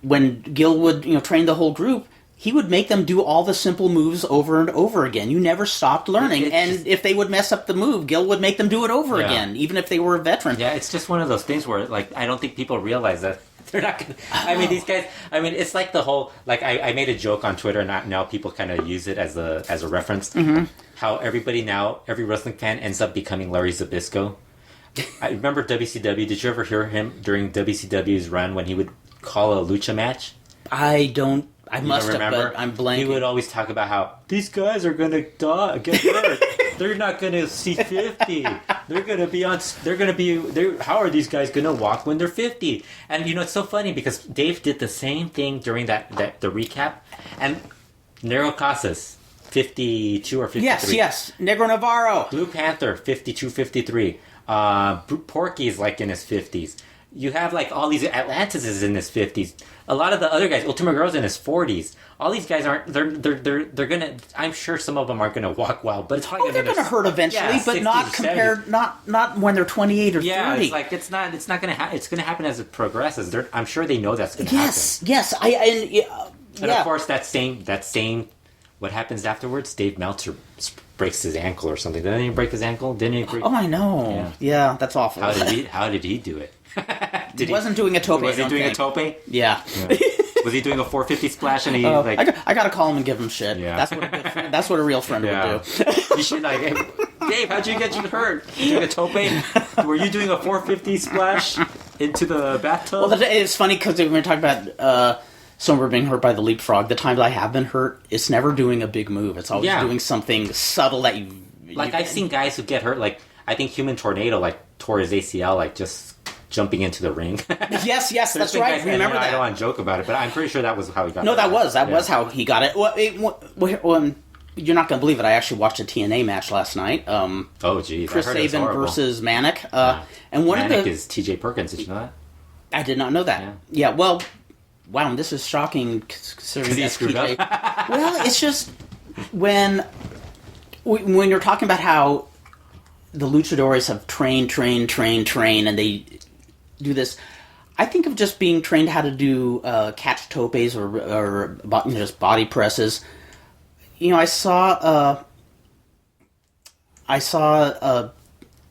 when Gil would train the whole group, he would make them do all the simple moves over and over again. You never stopped learning. If they would mess up the move, Gil would make them do it over again, even if they were a veteran. Yeah, it's just one of those things where like I don't think people realize that they're not going to... I mean, these guys... I mean, it's like the whole... Like, I made a joke on Twitter, and now people kind of use it as a reference. How every wrestling fan ends up becoming Larry Zbyszko. I remember WCW. Did you ever hear him during WCW's run when he would call a lucha match? I must have, but I'm blanking. He would always talk about how these guys are going to get hurt. They're not going to see 50. They're going to be how are these guys going to walk when they're 50? And it's so funny because Dave did the same thing during the recap. And Nero Casas, 52 or 53. Yes. Negro Navarro. Blue Panther, 52, 53. Porky's like in his 50s. You have like all these... Atlantis is in his 50s. A lot of the other guys... Ultima Guerrero's in his 40s. All these guys aren't... They're gonna... I'm sure some of them aren't gonna walk well, but it's probably they're gonna hurt eventually, but not compared... Not when they're 28 or 30. Yeah, it's like it's not gonna happen... It's gonna happen as it progresses. I'm sure they know that's gonna happen. Yes. And of course, that same, what happens afterwards? Dave Meltzer breaks his ankle or something. Didn't he break his ankle? Didn't he break? Oh, I know. Yeah, that's awful. How did he do it? He wasn't doing a tope. Was he doing a tope? Yeah. Was he doing a 450 splash? And he I gotta call him and give him shit. Yeah. That's what a real friend would do. You should hey, Dave, how'd you get hurt? You doing a tope? Were you doing a 450 splash into the bathtub? Well, it's funny because when we're talking about someone being hurt by the leapfrog, the times I have been hurt, it's never doing a big move. It's always doing something subtle that you... I've seen guys who get hurt, I think Human Tornado, tore his ACL, just jumping into the ring. Yes, that's right. Remember that. I don't want to joke about it, but I'm pretty sure that was how he got it. No, that was how he got it. Well, you're not going to believe it. I actually watched a TNA match last night. Oh, geez. Chris Sabin versus Manic. And Manic is TJ Perkins. Did you know that? I did not know that. Yeah, well, wow, this is shocking considering he screwed up. Well, it's just when you're talking about how the luchadores have trained, and they do this. I think of just being trained how to do catch topes or just body presses. I saw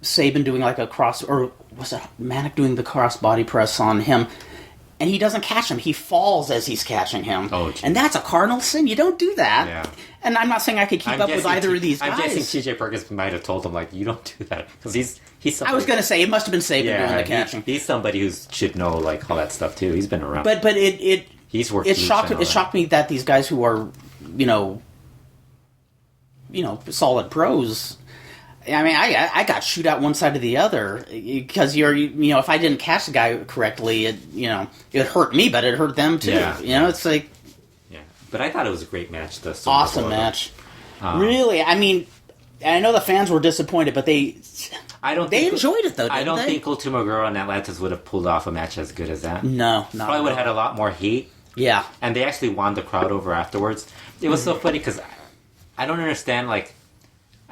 Sabin doing a cross, or was it Manic doing the cross body press on him, and he doesn't catch him. He falls as he's catching him. Oh, and that's a cardinal sin. You don't do that. Yeah. And I'm not saying I could keep up with either of these guys. I'm guessing TJ Perkins might have told him, you don't do that. Because he's somebody... I was going to say, it must have been Sabin doing the catching. He's somebody who should know, all that stuff, too. He's been around. But he's worked. It shocked me that these guys who are, solid pros... I mean, I got shoot out one side or the other because if I didn't catch the guy correctly, it hurt me, but it hurt them too. Yeah. It's like... Yeah. But I thought it was a great match. Awesome match. Really, I mean, I know the fans were disappointed, but they enjoyed it though. I don't think Ultimo Guerrero and Atlantis would have pulled off a match as good as that. No, not probably would have had a lot more heat. Yeah, and they actually won the crowd over afterwards. It was so funny because I don't understand.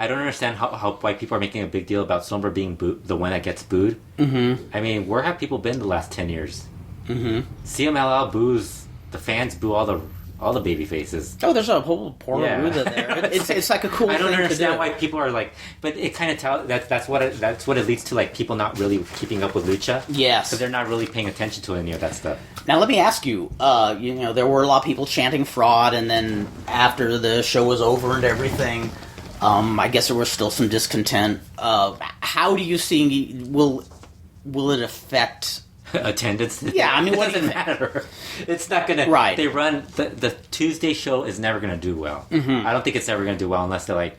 I don't understand how why people are making a big deal about Sombra being the one that gets booed. Mm-hmm. I mean, where have people been the last 10 years? Mm-hmm. CMLL boos, the fans boo all the baby faces. Oh, there's a whole Ruda there. It's like a cool thing to do. I don't understand why people are but it kind of tells that's what it leads to, people not really keeping up with lucha. Yes, because they're not really paying attention to any of that stuff. Now let me ask you. There were a lot of people chanting fraud, and then after the show was over and everything. I guess there was still some discontent. How do you see will it affect attendance? Yeah, I mean, what doesn't matter. It's not gonna. Right. They run the Tuesday show is never gonna do well. Mm-hmm. I don't think it's ever gonna do well unless they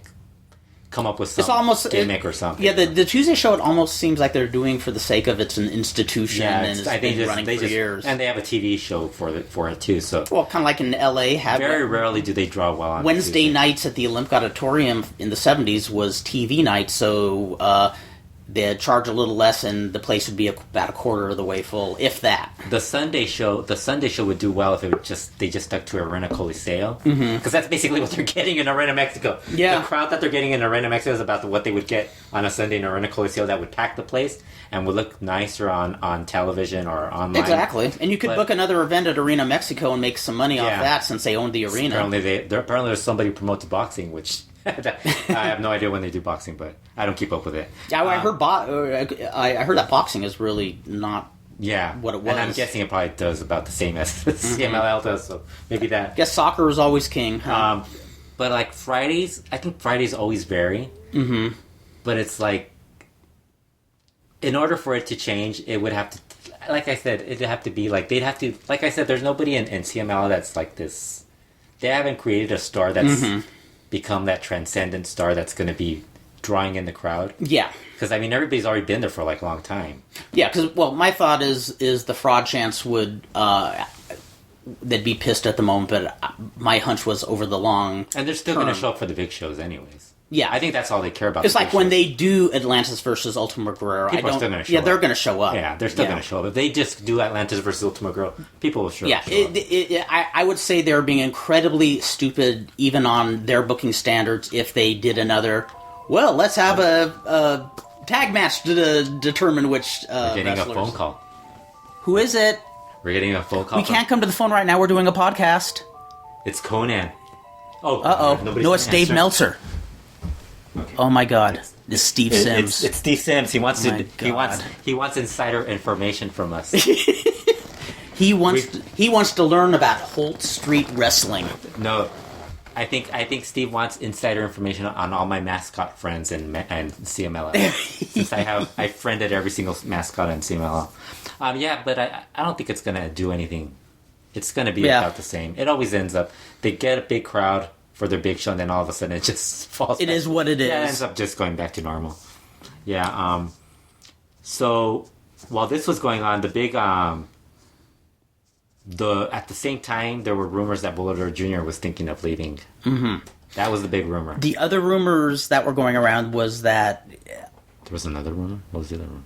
come up with some gimmick or something. Yeah, the Tuesday show, it almost seems like they're doing for the sake of it's an institution and it's been running for years. And they have a TV show for it too. So kind of like in LA. Very rarely do they draw well on Wednesday Tuesday. Nights at the Olympic Auditorium in the 70s was TV night, so they'd charge a little less and the place would be about a quarter of the way full, if that. The Sunday show would do well if they just stuck to Arena Coliseo, because that's basically what they're getting in Arena Mexico. Yeah. The crowd that they're getting in Arena Mexico is about what they would get on a Sunday in Arena Coliseo that would pack the place and would look nicer on television or online. Exactly, and you could book another event at Arena Mexico and make some money off that since they own the arena. Apparently there's somebody who promotes boxing, which I have no idea when they do boxing, but I don't keep up with it. Yeah, I heard I heard that boxing is really not what it was. And I'm guessing it probably does about the same as CMLL does, so maybe that. I guess soccer is always king. Huh? But Fridays, I think Fridays always vary. Mm-hmm. But it's in order for it to change, it would have to, like I said, it'd have to be they'd have to, like I said, there's nobody in CMLL that's like this. They haven't created a star that's become that transcendent star that's going to be drawing in the crowd. Yeah. Because, I mean, everybody's already been there for, a long time. Yeah, because, my thought is the fraud chance would, they'd be pissed at the moment, but my hunch was over the long And they're still going to show up for the big shows anyways. Yeah. I think that's all they care about. It's like when they do Atlantis versus Ultimo Guerrero. People are still going to show up. Yeah, they're going to show up. Yeah, they're still going to show up. If they just do Atlantis versus Ultimo Guerrero, people will show up. Yeah, I would say they're being incredibly stupid, even on their booking standards, if they did another, let's have a tag match to determine which We're getting wrestlers. A phone call. Who is it? We're getting a phone call. We can't come to the phone right now. We're doing a podcast. It's Konnan. Oh, No, it's Dave Meltzer. Okay. Oh my God, it's Steve Sims. It's Steve Sims. He wants Oh to. He wants insider information from us. He wants to learn about Holt Street Wrestling. No, I think Steve wants insider information on all my mascot friends and CMLL. Since I friended every single mascot in CMLL. Yeah, but I don't think it's gonna do anything. It's gonna be about the same. It always ends up they get a big crowd for their big show, and then all of a sudden it just falls. It is what it is. Yeah, it ends up just going back to normal. Yeah. So while this was going on, the big at the same time there were rumors that Volador Jr. was thinking of leaving. Mm-hmm. That was the big rumor. The other rumors that were going around was that there was another rumor. What was the other rumor?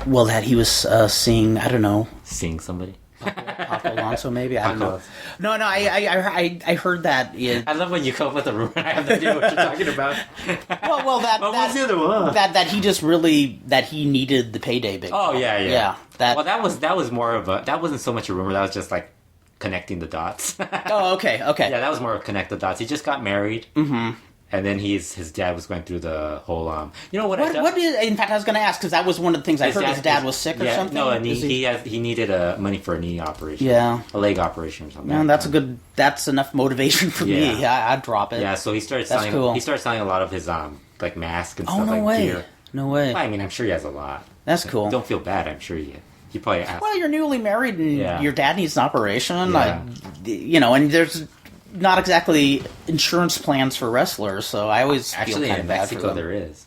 Well, that he was seeing, I don't know, seeing somebody. Paco Alonso, maybe. I don't know. No, I heard that. I love when you come up with a rumor. I have no idea what you're talking about. Well, that. What was the other one? That he just really he needed the payday big. Oh yeah. Yeah. That was more of a. That wasn't so much a rumor. That was just like connecting the dots. Oh, okay. Yeah, that was more of connect the dots. He just got married. Mm-hmm. And then his dad was going through the whole you know what in fact I was going to ask, because that was one of the things I heard his dad was sick or something. No, and he needed money for a knee operation. Yeah, a leg operation or something. Yeah, that's enough motivation for me. Yeah, I'd drop it. Yeah, so he started selling. Cool. He started selling a lot of his like masks and stuff gear. No way. Well, I mean, I'm sure he has a lot. That's cool. Don't feel bad. I'm sure he probably asked. Well, you're newly married and your dad needs an operation. Yeah. And there's not exactly insurance plans for wrestlers, so I always feel kind of bad for them. Actually, in Mexico there is.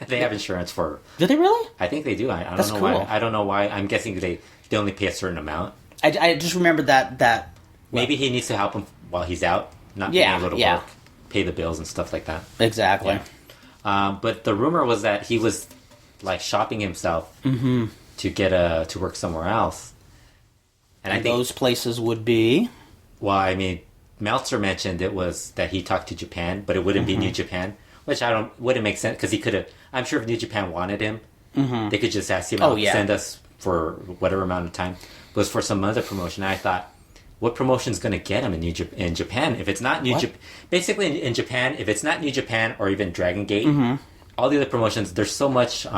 They have insurance for. Do they really? I think they do. I don't know why. I don't know why. I'm guessing they only pay a certain amount. I just remember that. Maybe he needs to help him while he's out, not being able to work, pay the bills and stuff like that. Exactly. Yeah. But the rumor was that he was like shopping himself to get to work somewhere else, and I think those places would be. Well, I mean, Meltzer mentioned it was that he talked to Japan, but it wouldn't be New Japan, which wouldn't make sense because he could have. I'm sure if New Japan wanted him, they could just ask him to send us for whatever amount of time. It was for some other promotion. I thought, what promotion's going to get him in Japan? If it's not New Japan, basically in Japan, if it's not New Japan or even Dragon Gate, all the other promotions, there's so much.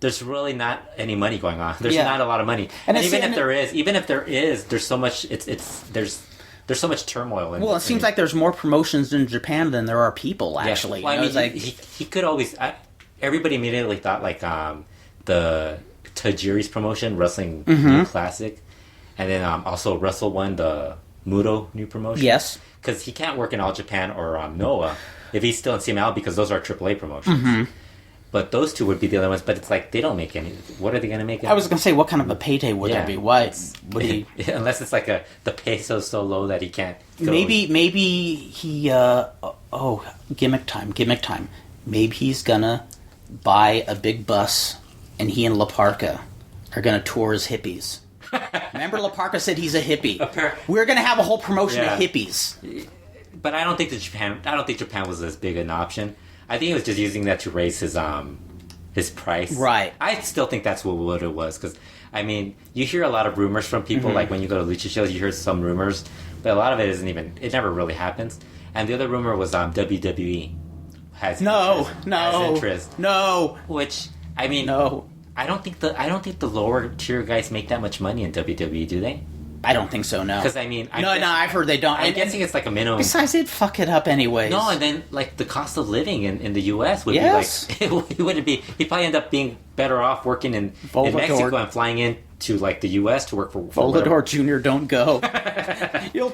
There's really not any money going on. There's not a lot of money, and even if there is, there's so much. There's so much turmoil. It seems like there's more promotions in Japan than there are people. Actually, well, I mean, he could always. Everybody immediately thought like the Tajiri's promotion, Wrestling New Classic, and then also Wrestle One, the Muto new promotion. Yes, because he can't work in All Japan or Noah if he's still in CMLL because those are AAA promotions. But those two would be the other ones. But it's like they don't make any. What are they going to make? I was going to say, what kind of a payday would there be? Why would he? Unless it's like the peso's so low that he can't. Maybe he. Gimmick time. Maybe he's gonna buy a big bus, and he and La Parka are gonna tour as hippies. Remember, La Parka said he's a hippie. We're gonna have a whole promotion of hippies. But I don't think Japan was as big an option. I think he was just using that to raise his price. Right. I still think that's what it was, because I mean, you hear a lot of rumors from people. Like when you go to lucha shows, you hear some rumors, but a lot of it isn't even. It never really happens. And the other rumor was WWE has interest. No. Which I mean, no. I don't think the lower tier guys make that much money in WWE, do they? I don't think so, no. Because, I mean... I've heard they don't. I'm guessing it's like a minimum... Besides, they'd fuck it up anyways. No, and then, like, the cost of living in the U.S. would be, like... It wouldn't be... He'd probably end up being better off working in Mexico and flying in to, like, the U.S. to work for Volador Jr., don't go. You'll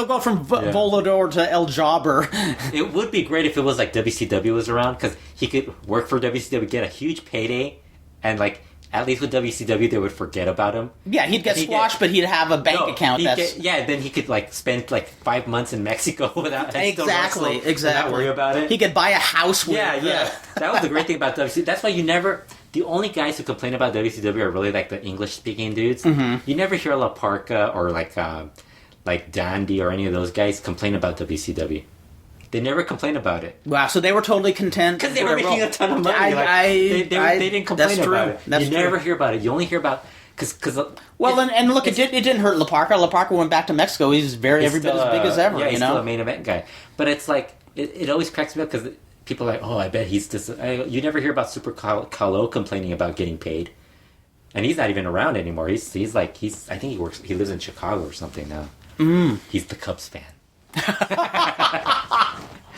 go from Volador to El Jobber. It would be great if it was, like, WCW was around, because he could work for WCW, get a huge payday, and, like... At least with WCW, they would forget about him. Yeah, he'd get squashed, but he'd have a bank account. Then he could like spend like 5 months in Mexico without exactly. Not worry about it. He could buy a house with. Yeah. That was the great thing about WCW. That's why you never. The only guys who complain about WCW are really like the English-speaking dudes. You never hear La Parka or like Dandy or any of those guys complain about WCW. They never complain about it. Wow, so they were totally content. Because they were making a ton of money. They didn't complain about it. You never hear about it. You only hear about Well, and look, it didn't hurt La Parca. La Parca went back to Mexico. He's every bit as big as ever. Yeah, he's still a main event guy. But it's like it always cracks me up because people are like, oh, I bet he's just. You never hear about Super Kalo complaining about getting paid, and he's not even around anymore. I think he lives in Chicago or something now. He's the Cubs fan.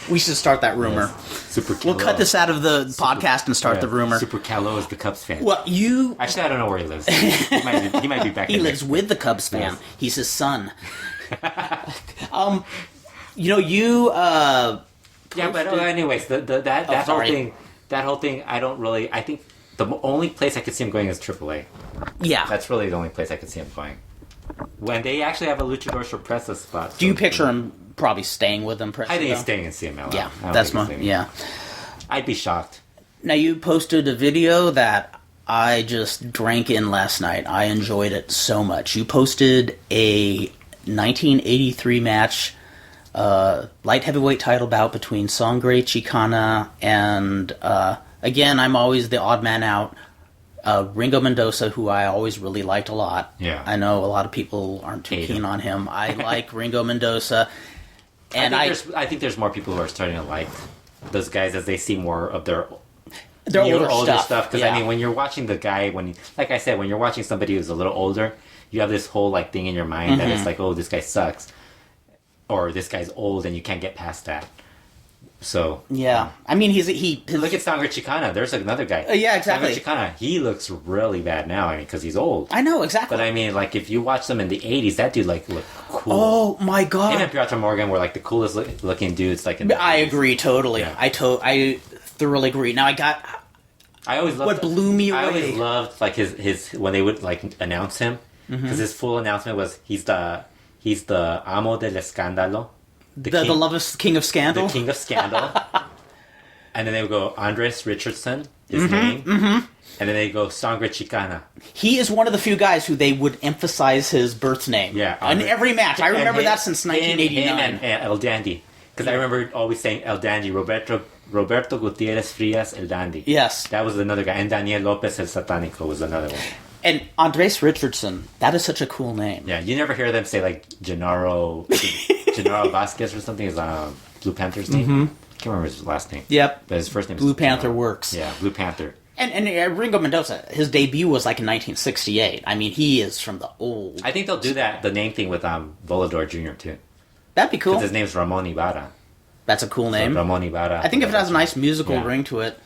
We should start that rumor. Yes. Super Kalo. We'll cut this out of the podcast and start the rumor. Super Kalo is the Cubs fan. Well, actually, I don't know where he lives. He might be back. He lives with the Cubs fan. Yes. He's his son. Yeah, but anyways, that whole thing. I don't really. I think the only place I could see him going is AAA. Yeah, that's really the only place I could see him going. When they actually have a Luchador Sorpresa spot. Do you picture him probably staying with them? I think he's staying in CMLL. Yeah, that's I'd be shocked. Now, you posted a video that I just drank in last night. I enjoyed it so much. You posted a 1983 match, light heavyweight title bout between Sangre Chicana and, again, I'm always the odd man out, Ringo Mendoza, who I always really liked a lot. Yeah. I know a lot of people aren't too keen on him. I like Ringo Mendoza. And I think there's more people who are starting to like those guys as they see more of their older stuff. Because I mean, when you're watching the guy, like I said, when you're watching somebody who's a little older, you have this whole like thing in your mind that it's like, oh, this guy sucks, or this guy's old, and you can't get past that. So yeah, I mean, look at Sangre Chicana. There's another guy. Yeah, exactly. Sangre Chicana. He looks really bad now. I mean, because he's old. I know exactly. But I mean, like if you watch them in the '80s, that dude looked cool. Oh my god! Him and Piotr Morgan were like the coolest looking dudes. Like I agree totally. Yeah. I thoroughly agree. Now I always loved what blew me away. I always loved like his when they would like announce him because his full announcement was he's the amo del escándalo. The love king of scandal? The king of scandal. And then they would go, Andres Richardson, his name. And then they go, Sangre Chicana. He is one of the few guys who they would emphasize his birth name. Yeah. In every match. I remember that since 1989. Him and El Dandy. Because I remember always saying El Dandy, Roberto Gutierrez Frias El Dandy. Yes. That was another guy. And Daniel Lopez El Satánico was another one. And Andres Richardson, that is such a cool name. Yeah, you never hear them say like Gennaro Vasquez or something is Blue Panther's name. I can't remember his last name. Yep. But his first name is Blue Panther Gennaro. works. Yeah, Blue Panther. And Ringo Mendoza, his debut was like in 1968. I mean, he is from the old... I think they'll do the name thing with Volador Jr. too. That'd be cool. Because his name's Ramon Ibarra. That's a cool name. So Ramon Ibarra. I think if it has a nice musical ring to it...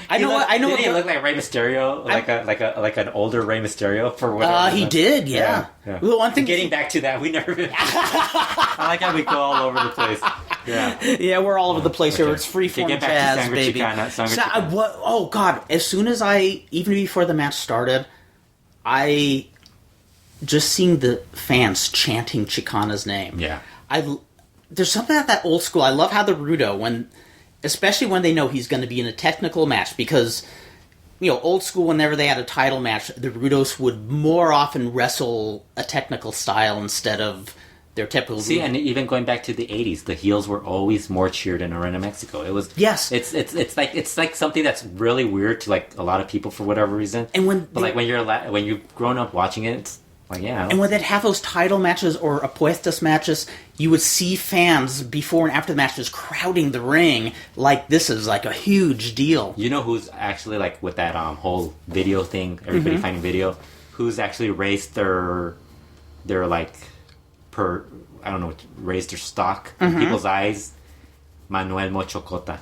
I know. Did he look like Rey Mysterio, like an older Rey Mysterio for whatever? He did, yeah. Well, one thing. Getting back to that, we never. I like how we go all over the place. Yeah, we're all over the place here. It's freeform jazz, baby. Chicana, oh God! As soon as even before the match started, I just seen the fans chanting Chicana's name. Yeah. There's something about that old school. I love how the Rudo especially when they know he's going to be in a technical match, because, old school, whenever they had a title match, the Rudos would more often wrestle a technical style instead of their typical... See, and even going back to the 80s, the heels were always more cheered in Arena Mexico. It was... Yes. It's like something that's really weird to, like, a lot of people for whatever reason. And when you've grown up watching it, it's... Like, yeah. And when they'd have those title matches or apuestas matches, you would see fans before and after the matches crowding the ring like this is like a huge deal. You know who's actually like with that whole video thing, everybody finding video, who's actually raised their like raised their stock in people's eyes? Manuel Mochocota.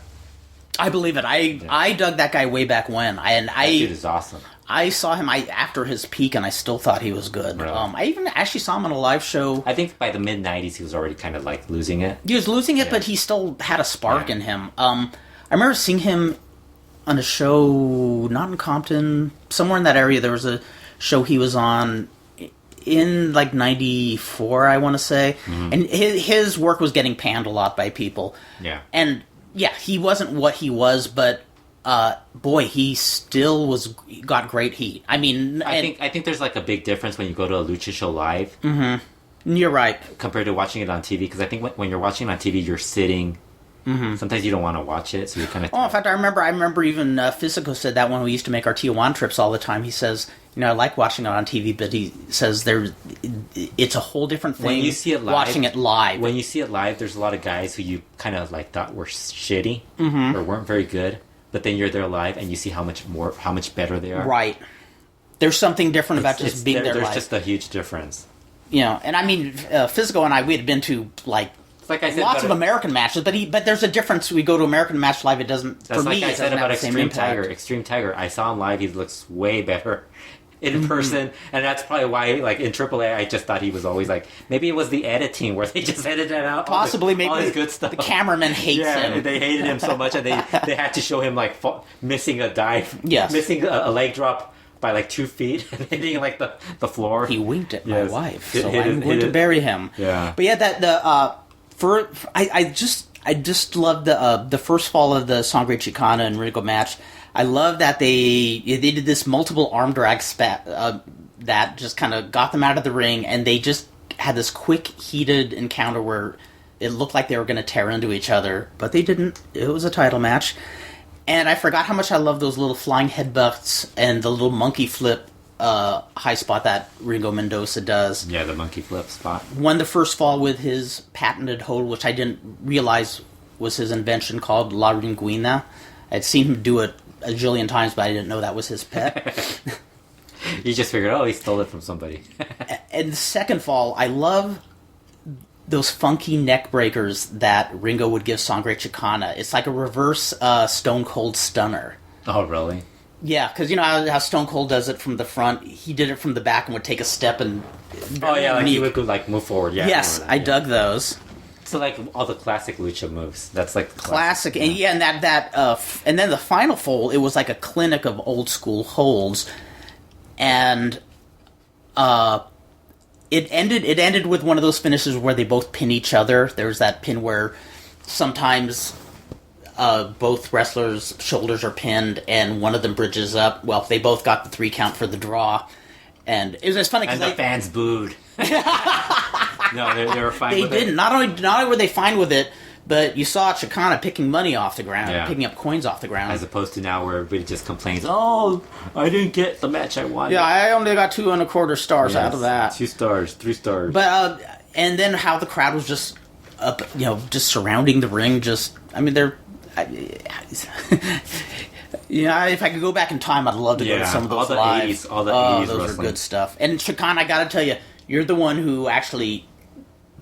I believe it. I dug that guy way back when. That dude is awesome. I saw him after his peak, and I still thought he was good. Really? I even actually saw him on a live show. I think by the mid-'90s, he was already kind of like losing it. He was losing it, but he still had a spark in him. I remember seeing him on a show, not in Compton, somewhere in that area. There was a show he was on in like 94, I want to say. Mm-hmm. And his work was getting panned a lot by people. Yeah. And yeah, he wasn't what he was, but... boy, he still got great heat. I mean, I think there's like a big difference when you go to a lucha show live. Mm-hmm. You're right. Compared to watching it on TV, because I think when you're watching it on TV, you're sitting Sometimes you don't want to watch it, so you kind of... Oh, in fact, I remember even Physico said that when we used to make our Tijuana trips all the time. He says, I like watching it on TV, but he says it's a whole different thing when you see it live, watching it live. When you see it live, there's a lot of guys who you kind of like thought were shitty or weren't very good, but then you're there live and you see how much better they are. Right. There's something different about just being there live. There's just a huge difference. And I mean, Physico and I, we had been to, like I said, lots of American matches, but there's a difference. We go to American match live, it doesn't, that's for like me, I it said doesn't about have the same impact. Extreme Tiger. I saw him live, he looks way better in person, and that's probably why, like, in AAA, I just thought he was always, like, maybe it was the editing, where they just edited out possibly, all his good stuff. The cameraman hates him. Yeah, they hated him so much, and they had to show him, like, missing a dive, missing a leg drop by like 2 feet and hitting like the floor. He winked at my wife, so I'm going to bury him. Yeah, but yeah, I just love the first fall of the Sangre Chicana and Ringo match. I love that they did this multiple arm drag spat that just kind of got them out of the ring, and they just had this quick heated encounter where it looked like they were going to tear into each other, but they didn't. It was a title match. And I forgot how much I love those little flying headbutts and the little monkey flip high spot that Ringo Mendoza does. Yeah, the monkey flip spot. Won the first fall with his patented hold, which I didn't realize was his invention, called La Ringuina. I'd seen him do it a jillion times, but I didn't know that was his pet. You just figured, he stole it from somebody. And the second fall, I love those funky neck breakers that Ringo would give Sangre Chicana. It's like a reverse Stone Cold Stunner. Oh, really? Yeah, because you know how Stone Cold does it from the front. He did it from the back and would take a step and... he would go, like, move forward. Yeah, yes, I dug those. So, like, all the classic lucha moves. That's, like, classic. And and then the final fold, it was like a clinic of old school holds. And it ended with one of those finishes where they both pin each other. There's that pin where sometimes both wrestlers' shoulders are pinned and one of them bridges up. Well, they both got the 3 count for the draw. And it was funny because the fans booed. No, they were fine with it. They didn't. Not only were they fine with it, but you saw Chicana picking money off the ground, picking up coins off the ground. As opposed to now where everybody just complains, I didn't get the match I wanted. Yeah, I only got 2.25 stars out of that. 2 stars, 3 stars. But, and then how the crowd was just up, just surrounding the ring, they're... if I could go back in time, I'd love to go to some of those live. All the 80s those wrestling. are good stuff. And Chicana, I gotta tell you, you're the one who actually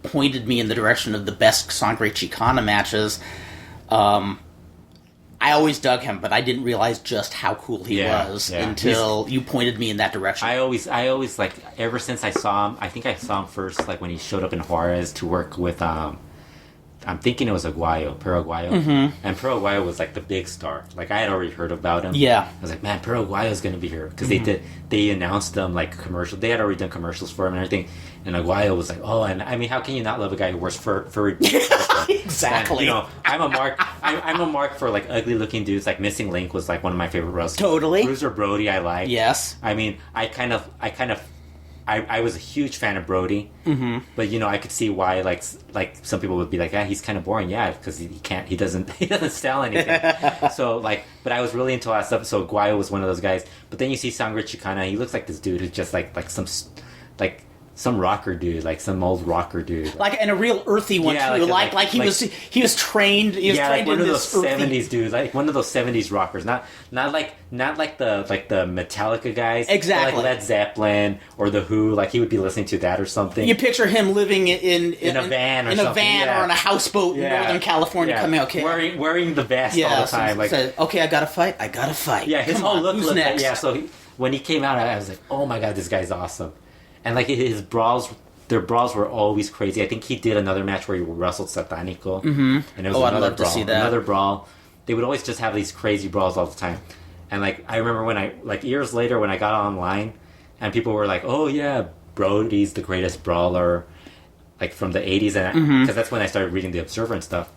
pointed me in the direction of the best Sangre Chicana matches. I always dug him, but I didn't realize just how cool he was until you pointed me in that direction. I always like, ever since I saw him, I think I saw him first like when he showed up in Juarez to work with I'm thinking it was Aguayo, Pero Aguayo. Mm-hmm. And Pero Aguayo was like the big star. Like I had already heard about him. Yeah. I was like, man, Pero Aguayo's going to be here. Because they announced them like commercials. They had already done commercials for him and everything. And Aguayo was like, and I mean, how can you not love a guy who wears furry Exactly. And, I'm a mark for like ugly looking dudes. Like Missing Link was like one of my favorite wrestlers. Totally. Bruiser Brody I like. Yes. I mean, I was a huge fan of Brody, but I could see why like some people would be like, he's kind of boring, because he doesn't sell anything. So but I was really into all that stuff. So Aguayo was one of those guys. But then you see Sangre Chicana, he looks like this dude who's just like some rocker dude, like some old rocker dude, and a real earthy one too. He was trained. He was trained like one in of those this 70s dudes, like one of those 70s rockers, not like the Metallica guys, exactly, like Led Zeppelin or the Who. Like he would be listening to that or something. You picture him living in a van or on a houseboat in Northern California, coming wearing the vest all the time. I gotta fight. Yeah, his whole look. Who's next? So when he came out, I was like, oh my god, this guy's awesome. And like his brawls, their brawls were always crazy. I think he did another match where he wrestled Satanico, and it was I'd love to see that. Another brawl. They would always just have these crazy brawls all the time. And like I remember when years later when I got online, and people were like, "Oh yeah, Brody's the greatest brawler," like from the '80s, and because that's when I started reading the Observer and stuff.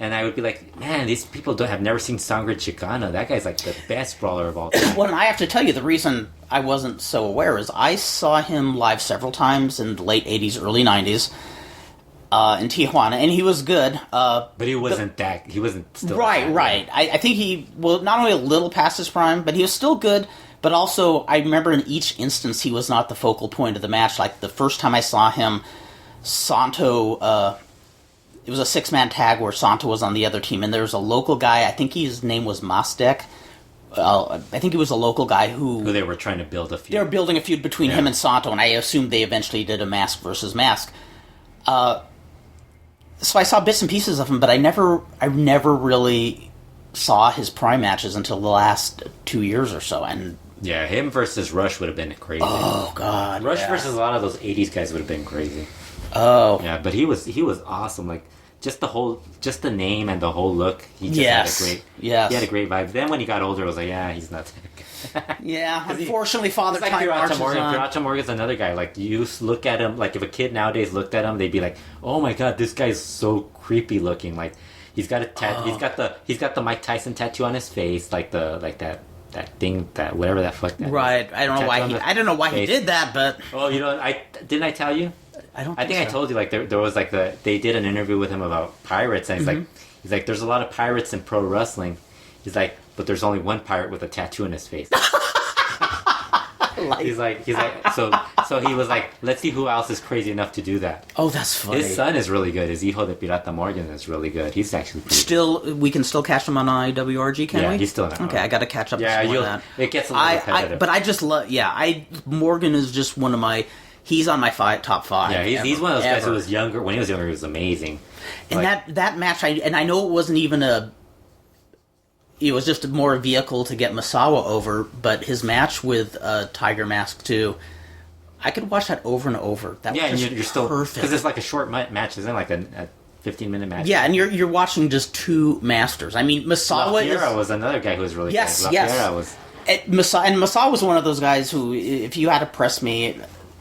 And I would be like, man, these people have never seen Sangre Chicana. That guy's like the best brawler of all time. Well, and I have to tell you, the reason I wasn't so aware is I saw him live several times in the late 80s, early 90s. in Tijuana, and he was good. But he wasn't he wasn't still right. I think he not only a little past his prime, but he was still good. But also, I remember in each instance, he was not the focal point of the match. Like the first time I saw him, Santo. It was a 6-man tag where Santo was on the other team, and there was a local guy. I think his name was Mastek. I think he was a local guy who they were trying to build a feud. They were building a feud between him and Santo, and I assumed they eventually did a mask versus mask. So I saw bits and pieces of him, but I never really saw his prime matches until the last 2 years or so. And yeah, him versus Rush would have been crazy. Oh God, Rush versus a lot of those '80s guys would have been crazy. Oh yeah, but he was awesome. Like just the name and the whole look. He just he had a great vibe. Then when he got older, I was like, yeah, he's not that good. Yeah, unfortunately, Father Time marches on. Pirata Morgan's another guy. Like you look at him, like if a kid nowadays looked at him, they'd be like, oh my god, this guy's so creepy looking. Like he's got a he's got the Mike Tyson tattoo on his face, like that thing, that whatever that fuck that right. I don't know why he did that, but oh, didn't I tell you? I think I told you, like there was like they did an interview with him about pirates, and he's like there's a lot of pirates in pro wrestling. He's like, but there's only one pirate with a tattoo in his face. he's like so he was like, let's see who else is crazy enough to do that. Oh, that's funny. His son is really good. His hijo de Pirata Morgan is really good. He's actually pretty good. We can still catch him on IWRG, can we? Yeah, he's still on. Okay, I got to catch up. Yeah, that. It gets a little repetitive. But I just love. Yeah, Morgan is just one of my. He's on my top 5. Yeah, he's one of those guys who was younger. When he was younger, he was amazing. And that match, I know it wasn't even it was just more a vehicle to get Misawa over, but his match with Tiger Mask 2, I could watch that over and over. That was and you're still perfect. Because it's like a short match, isn't it? Like a 15-minute match. Yeah, and you're watching just two masters. I mean, Misawa was another guy who was really good. Yes. Misawa was one of those guys who, if you had to press me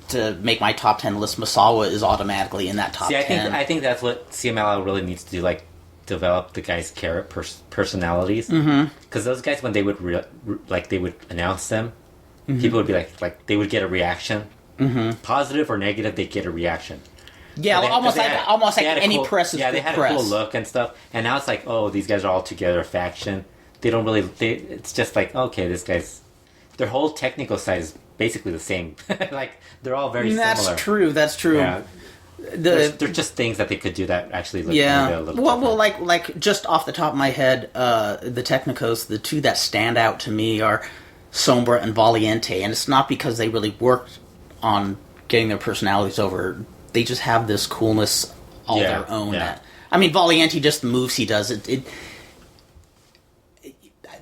to make my top 10 list, Misawa is automatically in that top 10. I think that's what CMLL really needs to do, like develop the guys' personalities. Because those guys, when they would they would announce them, people would be like they would get a reaction, positive or negative. They'd get a reaction. Yeah, almost like any press is they had a cool look and stuff. And now it's like, oh, these guys are all together, a faction. They don't really. It's just like, okay, this guy's. Their whole technical side is basically the same. Like they're all very similar. That's true. Yeah. They're just things that they could do that actually look a little well, like just off the top of my head, the Technicos, the two that stand out to me are Sombra and Valiente, and it's not because they really worked on getting their personalities over. They just have this coolness all their own. Yeah. I mean, Valiente, just the moves he does,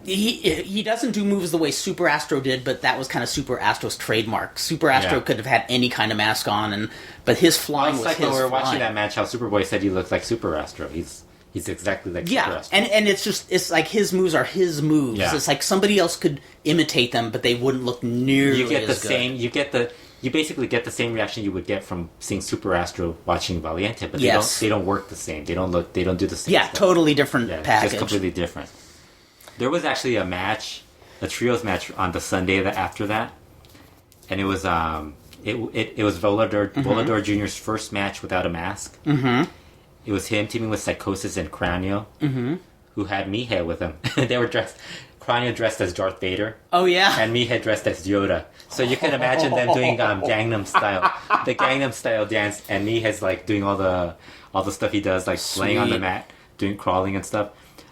He doesn't do moves the way Super Astro did, but that was kind of Super Astro's trademark. Super Astro could have had any kind of mask on, but his flying was his flying. When we were watching that match, how Superboy said he looked like Super Astro. He's exactly like Super Astro. And it's like his moves are his moves. Yeah. It's like somebody else could imitate them, but they wouldn't look nearly as good. You basically get the same reaction you would get from seeing Super Astro watching Valiente, but they don't work the same. They don't do the same. Yeah, stuff. Totally different package. Just completely different. There was actually a trios match on the Sunday after that, and it was Volador Jr.'s first match without a mask. It was him teaming with Psychosis and Cranio, who had Mihei with him. They were dressed. Cranio dressed as Darth Vader. Oh yeah. And Mihei dressed as Yoda. So you can imagine them doing Gangnam Style, the Gangnam Style dance, and Mihei's like doing all the stuff he does, like laying on the mat, doing crawling and stuff,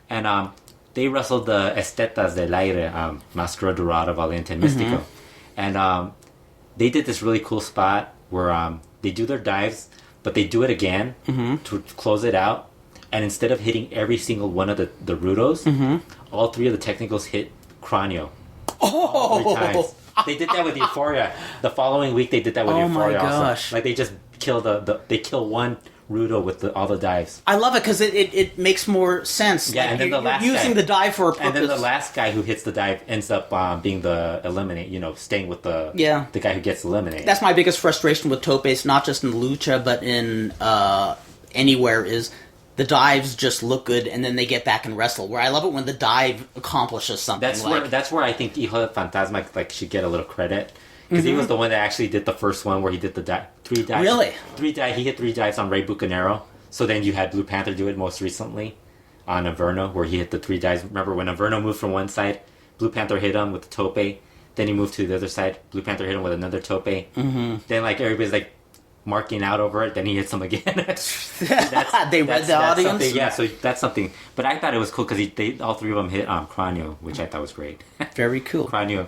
and they wrestled the Estetas del Aire, Máscara Dorada, Valiente, and Mystico. And they did this really cool spot where they do their dives, but they do it again to close it out. And instead of hitting every single one of the Rudos, all three of the technicals hit Cranio. All 3 times. They did that with Euphoria. The following week, they did that with Euphoria also. Like, they just kill they kill one Rudo with all the dives. I love it because it makes more sense. Yeah, like, and then the last using guy, the dive for a purpose. And then the last guy who hits the dive ends up being the eliminate. Staying with the guy who gets eliminated. That's my biggest frustration with topes, not just in Lucha but in anywhere, is the dives just look good and then they get back and wrestle. Where I love it when the dive accomplishes something. That's where I think Hijo del Fantasma should get a little credit. because he was the one that actually did the first one where he did the 3 dives. Really? He hit 3 dives on Rey Bucanero. So then you had Blue Panther do it most recently on Averno, where he hit the 3 dives. Remember when Averno moved from one side, Blue Panther hit him with the tope. Then he moved to the other side. Blue Panther hit him with another tope. Mm-hmm. Then like everybody's like marking out over it. Then he hits him again. They read the audience. Yeah, so that's something. But I thought it was cool because all 3 of them hit Cranio, which I thought was great. Very cool. Cranio.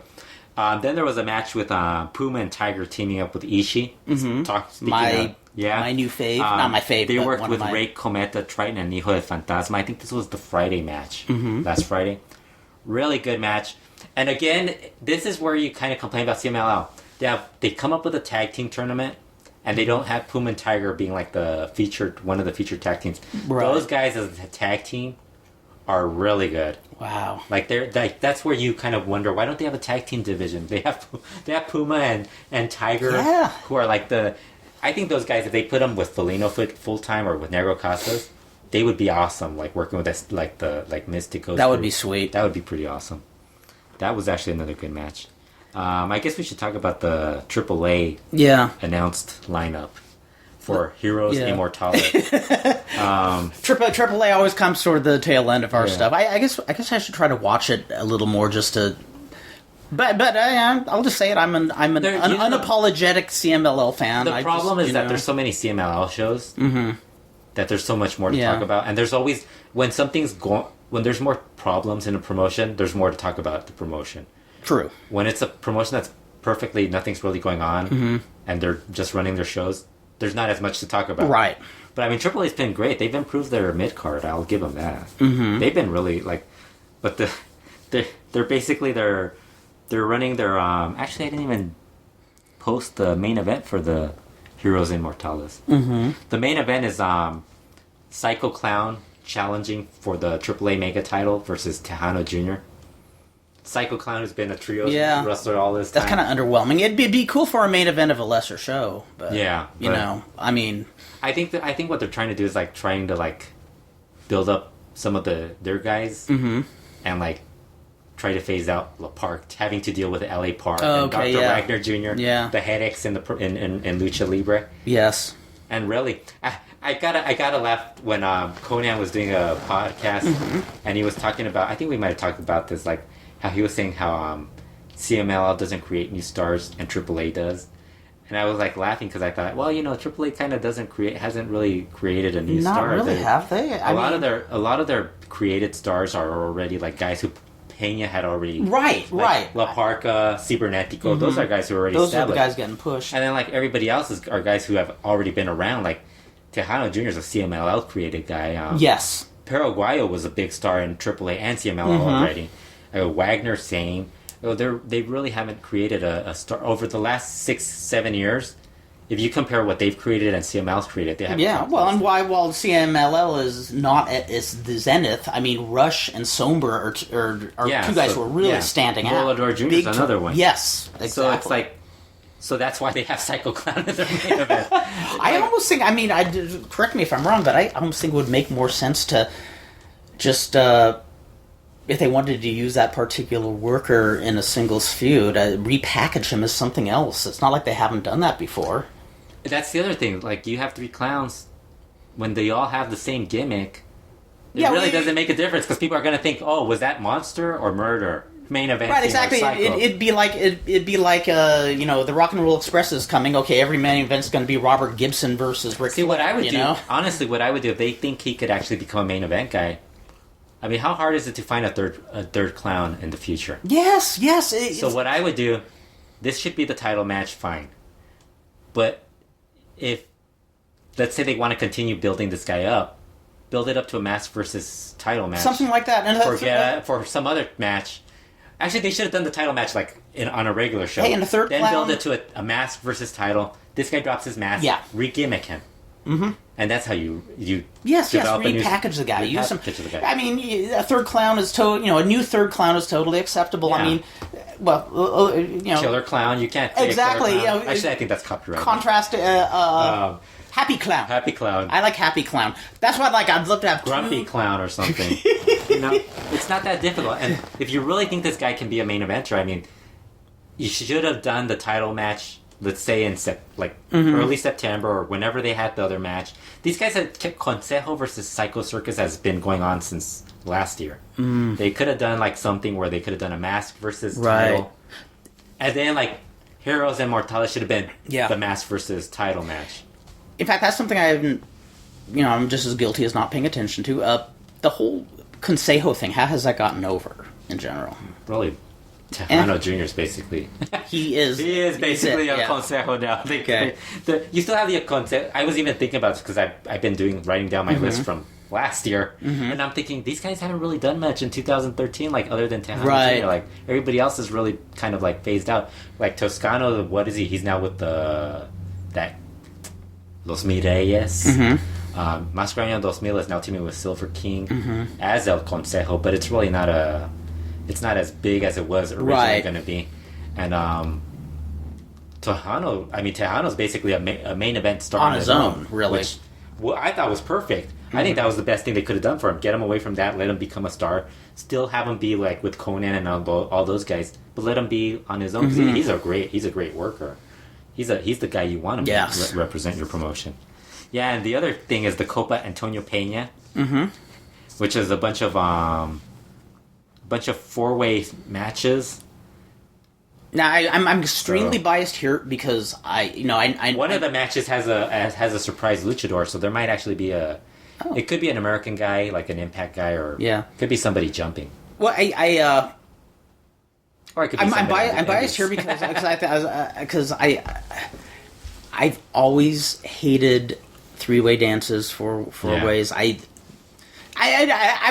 Then there was a match with Puma and Tiger teaming up with Ishii. Mm-hmm. My new fave. Not my fave. They worked with Rey Cometa, Triton, and Hijo de Fantasma. I think this was the Friday match. Last Friday. Really good match. And again, this is where you kind of complain about CMLL. They come up with a tag team tournament, and they don't have Puma and Tiger being like one of the featured tag teams. Right. Those guys as a tag team are really good. Wow. Like that's where you kind of wonder, why don't they have a tag team division? They have Puma and Tiger, who are like I think those guys, if they put them with Felino full time or with Negro Casas, they would be awesome. Like working with us, like Mysticos. That would be sweet. That would be pretty awesome. That was actually another good match. I guess we should talk about the AAA announced lineup for Heroes Immortales. AAA always comes toward the tail end of our stuff. I guess I should try to watch it a little more just to. But I'll just say it. I'm an unapologetic CMLL fan. The problem is that there's so many CMLL shows that there's so much more to talk about, and there's always when there's more problems in a promotion, there's more to talk about the promotion. True. When it's a promotion that's perfectly, nothing's really going on, and they're just running their shows, there's not as much to talk about. Right. But I mean, AAA's been great. They've improved their mid card. I'll give them that. They've been really but they're running their. Actually, I didn't even post the main event for the Heroes Immortales. The main event is Psycho Clown challenging for the AAA Mega title versus Tejano Jr. Psycho Clown has been a trios wrestler all this time. That's kind of underwhelming. It'd be cool for a main event of a lesser show, but you know, I mean, I think what they're trying to do is trying to build up some of their guys and try to phase out La Park having to deal with LA Park and Dr. Wagner Jr. The headaches in Lucha Libre. Yes, and really, I gotta laugh when Konnan was doing a podcast and he was talking about. I think we might have talked about this, how he was saying how CMLL doesn't create new stars and AAA does, and I was laughing because I thought, well, AAA kind of hasn't really created a new star. Not really, have they? A lot of their created stars are already guys who Peña had already right. La Parca, Cibernetico. Those are guys who are already those established. Those are the guys getting pushed, and then everybody else are guys who have already been around. Tejano Jr. is a CMLL created guy. Yes, Paraguayo was a big star in AAA and CMLL already. Wagner, same. They really haven't created a star over the last 6-7 years. If you compare what they've created and CMLL's created, they haven't. Yeah, well, and while CMLL is not at the zenith, I mean, Rush and Somber are two guys who are really standing out. Volador Jr. is another one. Yes, exactly. So so that's why they have Psycho Clown in their main event. I almost think, correct me if I'm wrong, but I almost think it would make more sense to just, if they wanted to use that particular worker in a singles feud, repackage him as something else. It's not like they haven't done that before. That's the other thing. You have 3 clowns, when they all have the same gimmick, it really doesn't make a difference, because people are going to think, oh, was that Monster or Murder? Main event, right? Exactly. It'd be like the Rock and Roll Express is coming. Okay, every main event's going to be Robert Gibson versus Ric Flair. What I would do, honestly, what I would do if they think he could actually become a main event guy. I mean, how hard is it to find a third clown in the future? Yes. So what I would do, this should be the title match, fine. But if, let's say they want to continue building this guy up, build it up to a mask versus title match, something like that, and for some other match. Actually, they should have done the title match on a regular show. Hey, in the third then clown, build it to a mask versus title. This guy drops his mask. Yeah. Re-gimmick him. And that's how you repackage the guy. Use some. I mean, a third clown is a new third clown is totally acceptable. Yeah. I mean, well, Killer Clown. You can't say exactly. Actually, I think that's copyrighted. Contrast. Happy Clown. Happy Clown. I like Happy Clown. That's what I'd look at. Grumpy Clown or something. It's not that difficult. And if you really think this guy can be a main eventer, I mean, you should have done the title match, let's say in early September or whenever they had the other match. These guys had kept Consejo versus Psycho Circus has been going on since last year. They could have done like something where they could have done a mask versus title. And then like Heroes and Mortales should have been the mask versus title match. In fact, that's something I haven't, I'm just as guilty as not paying attention to. The whole Consejo thing, how has that gotten over in general? Really, Tejano Jr. is basically... He is. He is basically a Consejo now. Okay. You still have the Consejo. I was even thinking about this because I've been writing down my list from last year, and I'm thinking these guys haven't really done much in 2013, like other than Tejano Jr. Like everybody else is really kind of like phased out. Like Toscano, what is he? He's now with that Los Mireyes. Mascarena 2000 is now teaming with Silver King as El Consejo, but it's really not it's not as big as it was originally going to be. And Tejano's basically a main event star on his own, really. Which I thought was perfect. I think that was the best thing they could have done for him. Get him away from that, let him become a star, still have him be like with Konnan and all those guys, but let him be on his own. He's a great worker. He's the guy you want him to represent your promotion. Yeah, and the other thing is the Copa Antonio Peña, which is a bunch of four-way matches. Now I'm extremely biased here because one of the matches has a surprise luchador, so there might actually be it could be an American guy, like an Impact guy, or it could be somebody jumping. Well, or it could be I'm biased here because I've always hated three-way dances for ways. I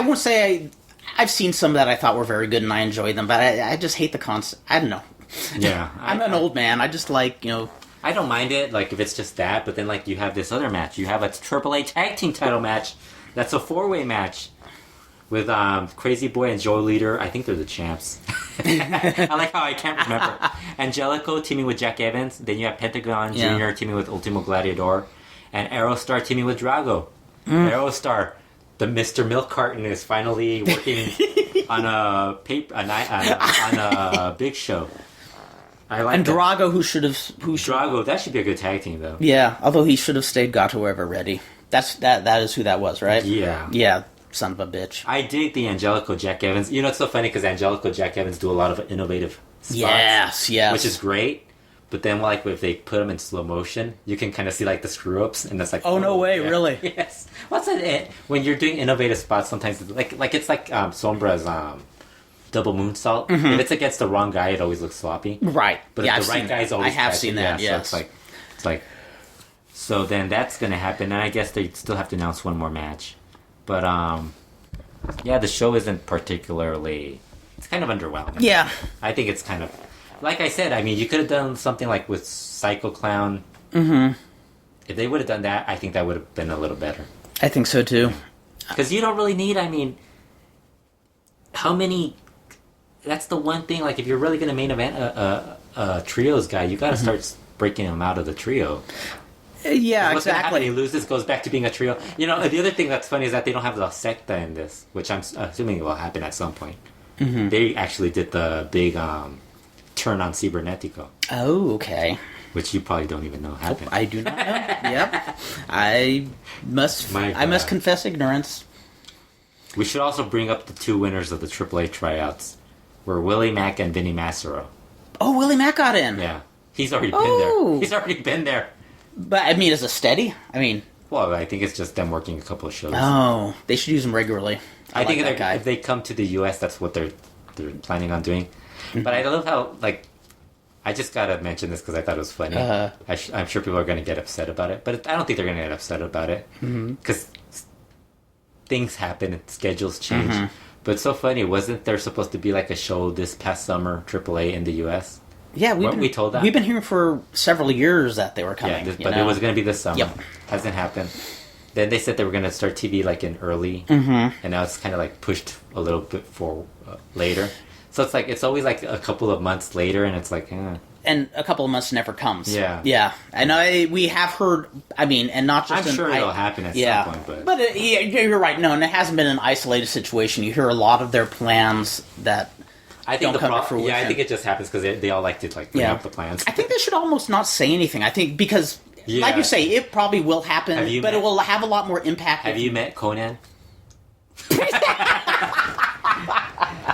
won't say I've seen some that I thought were very good and I enjoy them, but I just hate the concept. I don't know. Yeah, I'm an old man. I just like I don't mind it, like if it's just that, but then like you have this other match. You have a AAA tag team title match. That's a four-way match with Crazy Boy and Joe Leader. I think they're the champs. I like how I can't remember. Angelico teaming with Jack Evans. Then you have Pentagon Jr. teaming with Ultimo Gladiador, and Aerostar teaming with Drago. Aerostar, the Mr. Milk Carton, is finally working on a big show. I like and Drago, Drago, that should be a good tag team though. Yeah, although he should have stayed Gato Ever Ready. That is who that was, right? Yeah. Son of a bitch. I dig the Angelico Jack Evans. It's so funny because Angelico Jack Evans do a lot of innovative spots. Yes. Which is great. But then, like, if they put them in slow motion, you can kind of see, like, the screw-ups, and that's like... Oh, no way, really? Yes. What's that? When you're doing innovative spots, sometimes, it's like Sombra's double moonsault. If it's against the wrong guy, it always looks sloppy. Right. But if the right guy's always... I have seen that, yes. So it's like... So then that's going to happen, and I guess they still have to announce one more match. But, the show isn't particularly... It's kind of underwhelming. Yeah. I think it's kind of... Like I said, I mean, you could have done something like with Psycho Clown. If they would have done that, I think that would have been a little better. I think so, too. Because you don't really need, how many... That's the one thing, like, if you're really going to main event a trios guy, you got to start breaking him out of the trio. Yeah, what's exactly. He loses, goes back to being a trio. The other thing that's funny is that they don't have the secta in this, which I'm assuming will happen at some point. They actually did the big turn on Cibernetico. Oh, okay. Which you probably don't even know happened. I do not know. Yep. I must confess ignorance. We should also bring up the two winners of the AAA tryouts, were Willie Mack and Vinny Massaro. Oh, Willie Mack got in. Yeah. He's already been there. But, is it steady? Well, I think it's just them working a couple of shows. Oh, they should use him regularly. I think if they come to the U.S., that's what they're planning on doing. But I love how, I just gotta mention this because I thought it was funny. I'm sure people are going to get upset about it, but I don't think they're going to get upset about it. Because things happen and schedules change. But it's so funny, wasn't there supposed to be a show this past summer, AAA in the U.S.? Yeah, we told that. We've been hearing for several years that they were coming. Yeah, but it was going to be this summer. Yep. Hasn't happened. Then they said they were going to start TV in early, and now it's kind of pushed a little bit for later. So it's always a couple of months later, and it's and a couple of months never comes. Yeah. And we have heard. And not just. I'm sure it'll happen at some point, but you're right. No, and it hasn't been an isolated situation. You hear a lot of their plans that I think I think it just happens because they all like to bring up the plans. I think they should almost not say anything. I think because, like you say, it probably will happen, but it will have a lot more impact. Have you met Konnan?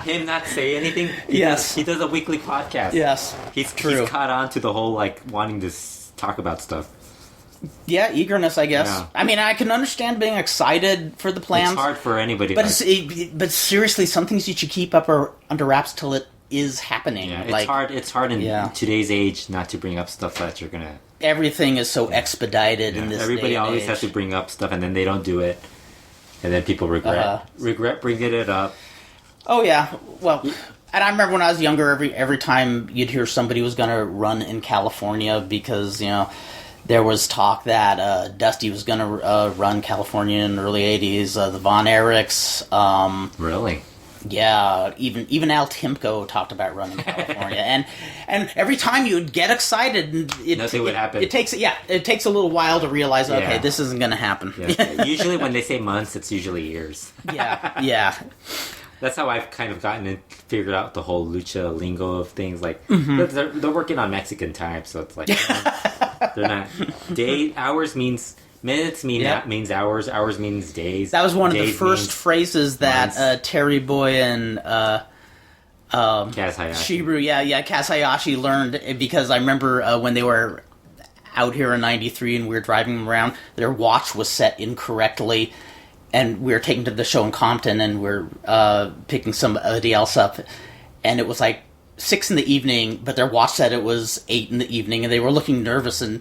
Him not say anything? He does a weekly podcast. Yes, he's caught on to the whole wanting to talk about stuff. Yeah, eagerness, I guess. Yeah. I mean, I can understand being excited for the plans. It's hard for anybody. But but seriously, some things you should keep up under wraps till it is happening. Yeah, it's hard. It's hard in today's age not to bring up stuff that you're gonna. Everything is so expedited in this. Everybody day and always age. has to bring up stuff, and then they don't do it, and then people regret bringing it up. Oh yeah, well. And I remember when I was younger, every time you'd hear somebody was going to run in California because, there was talk that Dusty was going to run California in the early 80s, the Von Erichs. Really? Yeah, even Al Timko talked about running California. and every time you'd get excited, nothing would happen. It takes a little while to realize, okay, this isn't going to happen. Yeah. Usually when they say months, it's usually years. Yeah. That's how I've kind of gotten and figured out the whole lucha lingo of things. They're working on Mexican time, so it's they're not hours means minutes means hours means days. That was one of the first phrases that Terry Boy and Kaz Hayashi. Shibru, Kaz Hayashi learned because I remember when they were out here in '93 and we were driving them around, their watch was set incorrectly. And we were taken to the show in Compton, and we're picking somebody else up, and it was 6 p.m, but their watch said it was 8 p.m, and they were looking nervous. And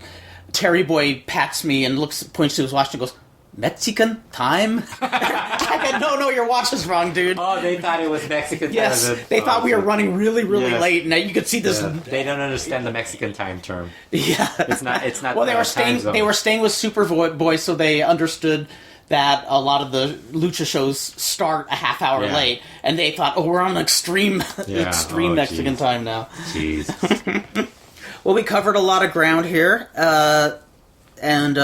Terry Boy pats me and points to his watch and goes, "Mexican time?" I go, no, your watch is wrong, dude. Oh, they thought it was Mexican time. Yes, they thought we were running really, really late, and you could see this. Yeah. They don't understand the Mexican time term. Yeah, it's not. Well, they were staying with Superboy, so they understood that a lot of the lucha shows start a half hour late, and they thought, we're on extreme Mexican time now. Jeez. Well, we covered a lot of ground here, and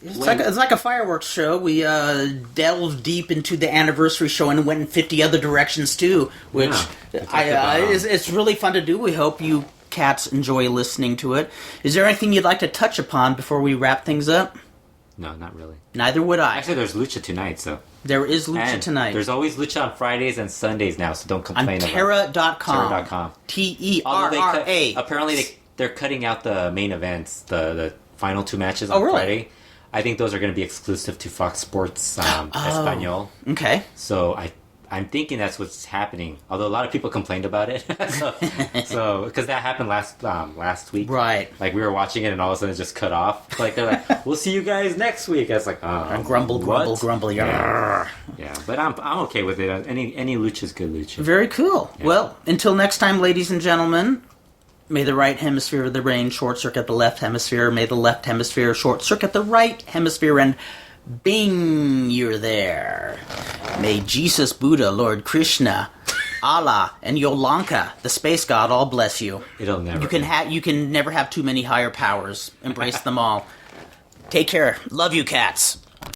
it's like a fireworks show. We delved deep into the anniversary show and went in 50 other directions too, which it's really fun to do. We hope you cats enjoy listening to it. Is there anything you'd like to touch upon before we wrap things up? No, not really. Neither would I. Actually, there's Lucha tonight, so... There is Lucha tonight. There's always Lucha on Fridays and Sundays now, so don't complain about it. Terra.com. Terra.com. Terra. Apparently, they're cutting out the main events, the final 2 matches on Friday. I think those are going to be exclusive to Fox Sports Espanol. Okay. So I'm thinking that's what's happening. Although a lot of people complained about it, so because that happened last week, right? We were watching it and all of a sudden it just cut off. They're like, "We'll see you guys next week." It's grumble. Yeah, but I'm okay with it. Any lucha is good lucha. Very cool. Yeah. Well, until next time, ladies and gentlemen. May the right hemisphere of the brain short circuit the left hemisphere. May the left hemisphere short circuit the right hemisphere, and bing, you're there. May Jesus, Buddha, Lord Krishna, Allah, and Yolanka, the space god, all bless you. It'll never. You can never have too many higher powers. Embrace them all. Take care. Love you, cats.